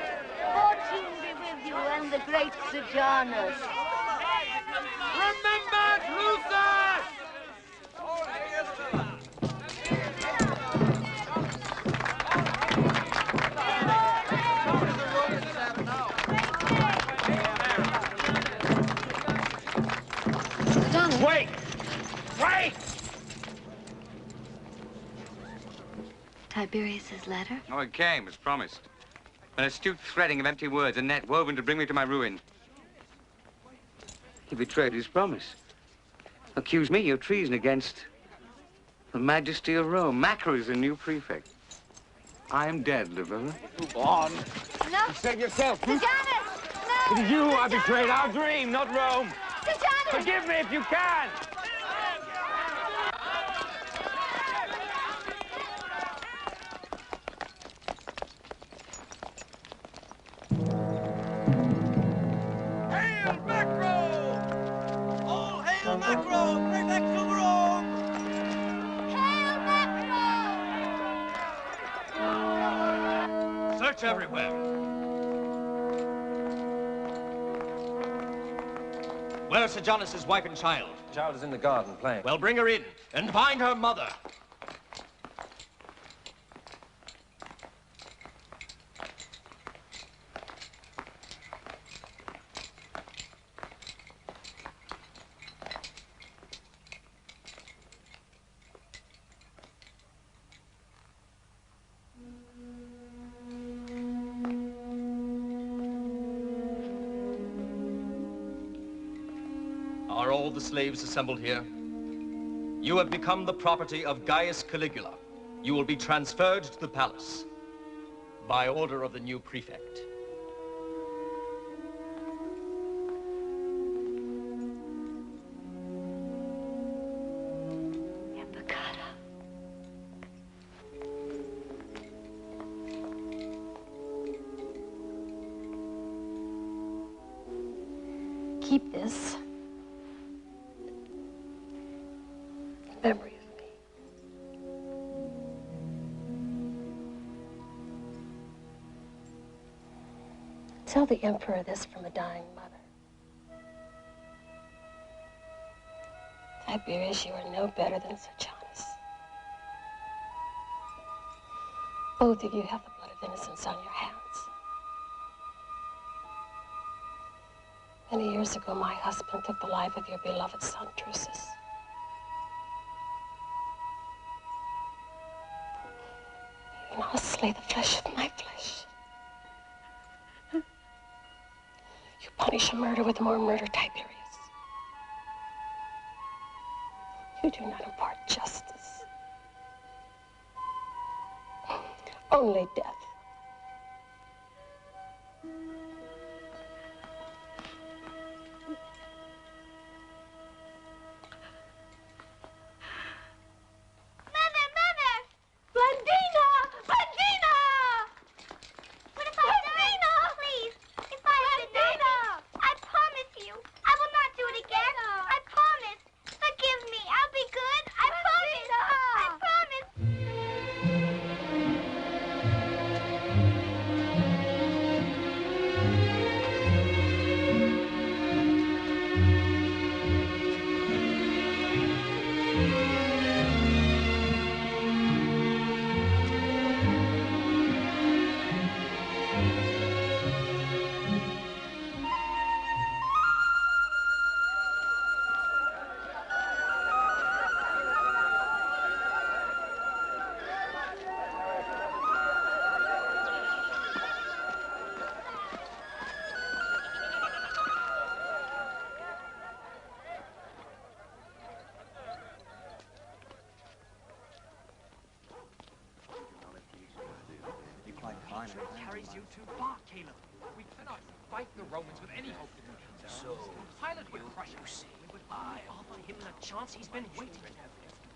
Fortune be with you and the great Sejanus. Remember Drusus! Tiberius's letter? Oh, it came, as promised. An astute threading of empty words, a net woven to bring me to my ruin. He betrayed his promise. Accused me of treason against the majesty of Rome. Macro is the new prefect. I am dead, Livilla. Move on. No. You save yourself. Sejanus! No! It is you who I betrayed. Our dream, not Rome. Sejanus! Forgive me if you can. Hail Macro! All hail Macro, prefect of Rome! Hail Macro! Search everywhere. Where's Sejanus' wife and child? The child is in the garden playing. Well, bring her in and find her mother. Are all the slaves assembled here? You have become the property of Gaius Caligula. You will be transferred to the palace by order of the new prefect. Keep this. In memory of me. Tell the Emperor this from a dying mother. Tiberius, you are no better than Sejanus. Both of you have the blood of innocence on your hands. Many years ago, my husband took the life of your beloved son, Drusus. You now slay the flesh of my flesh. You punish a murder with more murder, Tiberius. You do not impart justice. Only death. Carries you too far, Caleb. We cannot fight the Romans with any hope. So Pilate would crush us. I offer him the chance he's been waiting.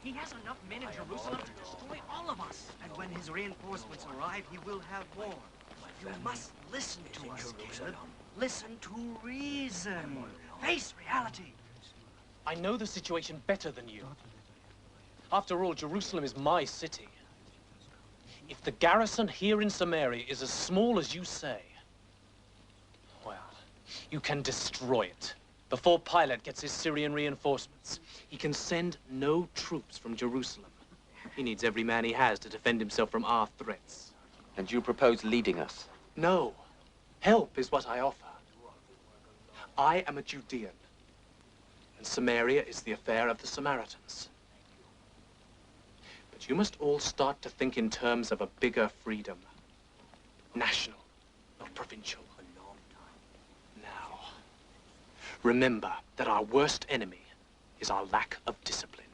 He has enough men in Jerusalem to destroy all of us. And when his reinforcements arrive, he will have more. You must listen to us, Caleb. Listen to reason. Face reality. I know the situation better than you. After all, Jerusalem is my city. If the garrison here in Samaria is as small as you say, well, you can destroy it before Pilate gets his Syrian reinforcements. He can send no troops from Jerusalem. He needs every man he has to defend himself from our threats. And you propose leading us? No. Help is what I offer. I am a Judean, and Samaria is the affair of the Samaritans. But But you must all start to think in terms of a bigger freedom. National, not provincial. Now, remember that our worst enemy is our lack of discipline.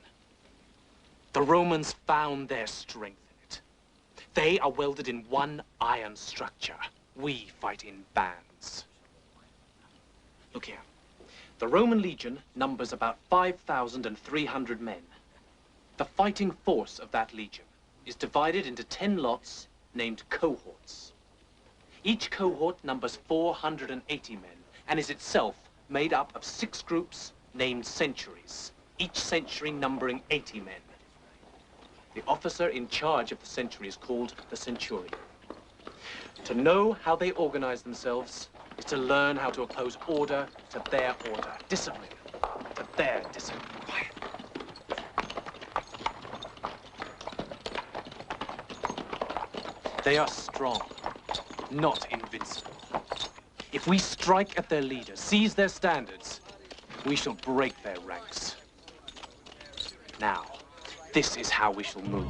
The Romans found their strength in it. They are welded in one iron structure. We fight in bands. Look here. The Roman legion numbers about 5,300 men. The fighting force of that legion is divided into 10 lots named cohorts. Each cohort numbers 480 men and is itself made up of 6 groups named centuries, each century numbering 80 men. The officer in charge of the century is called the centurion. To know how they organize themselves is to learn how to oppose order to their order, discipline to their discipline. Quiet. They are strong, not invincible. If we strike at their leaders, seize their standards, we shall break their ranks. Now, this is how we shall move.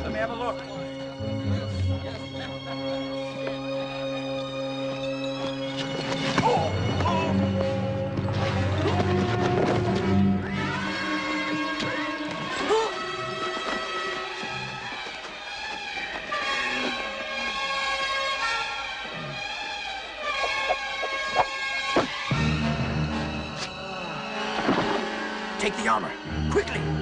Let me have a look. Take the armor, quickly.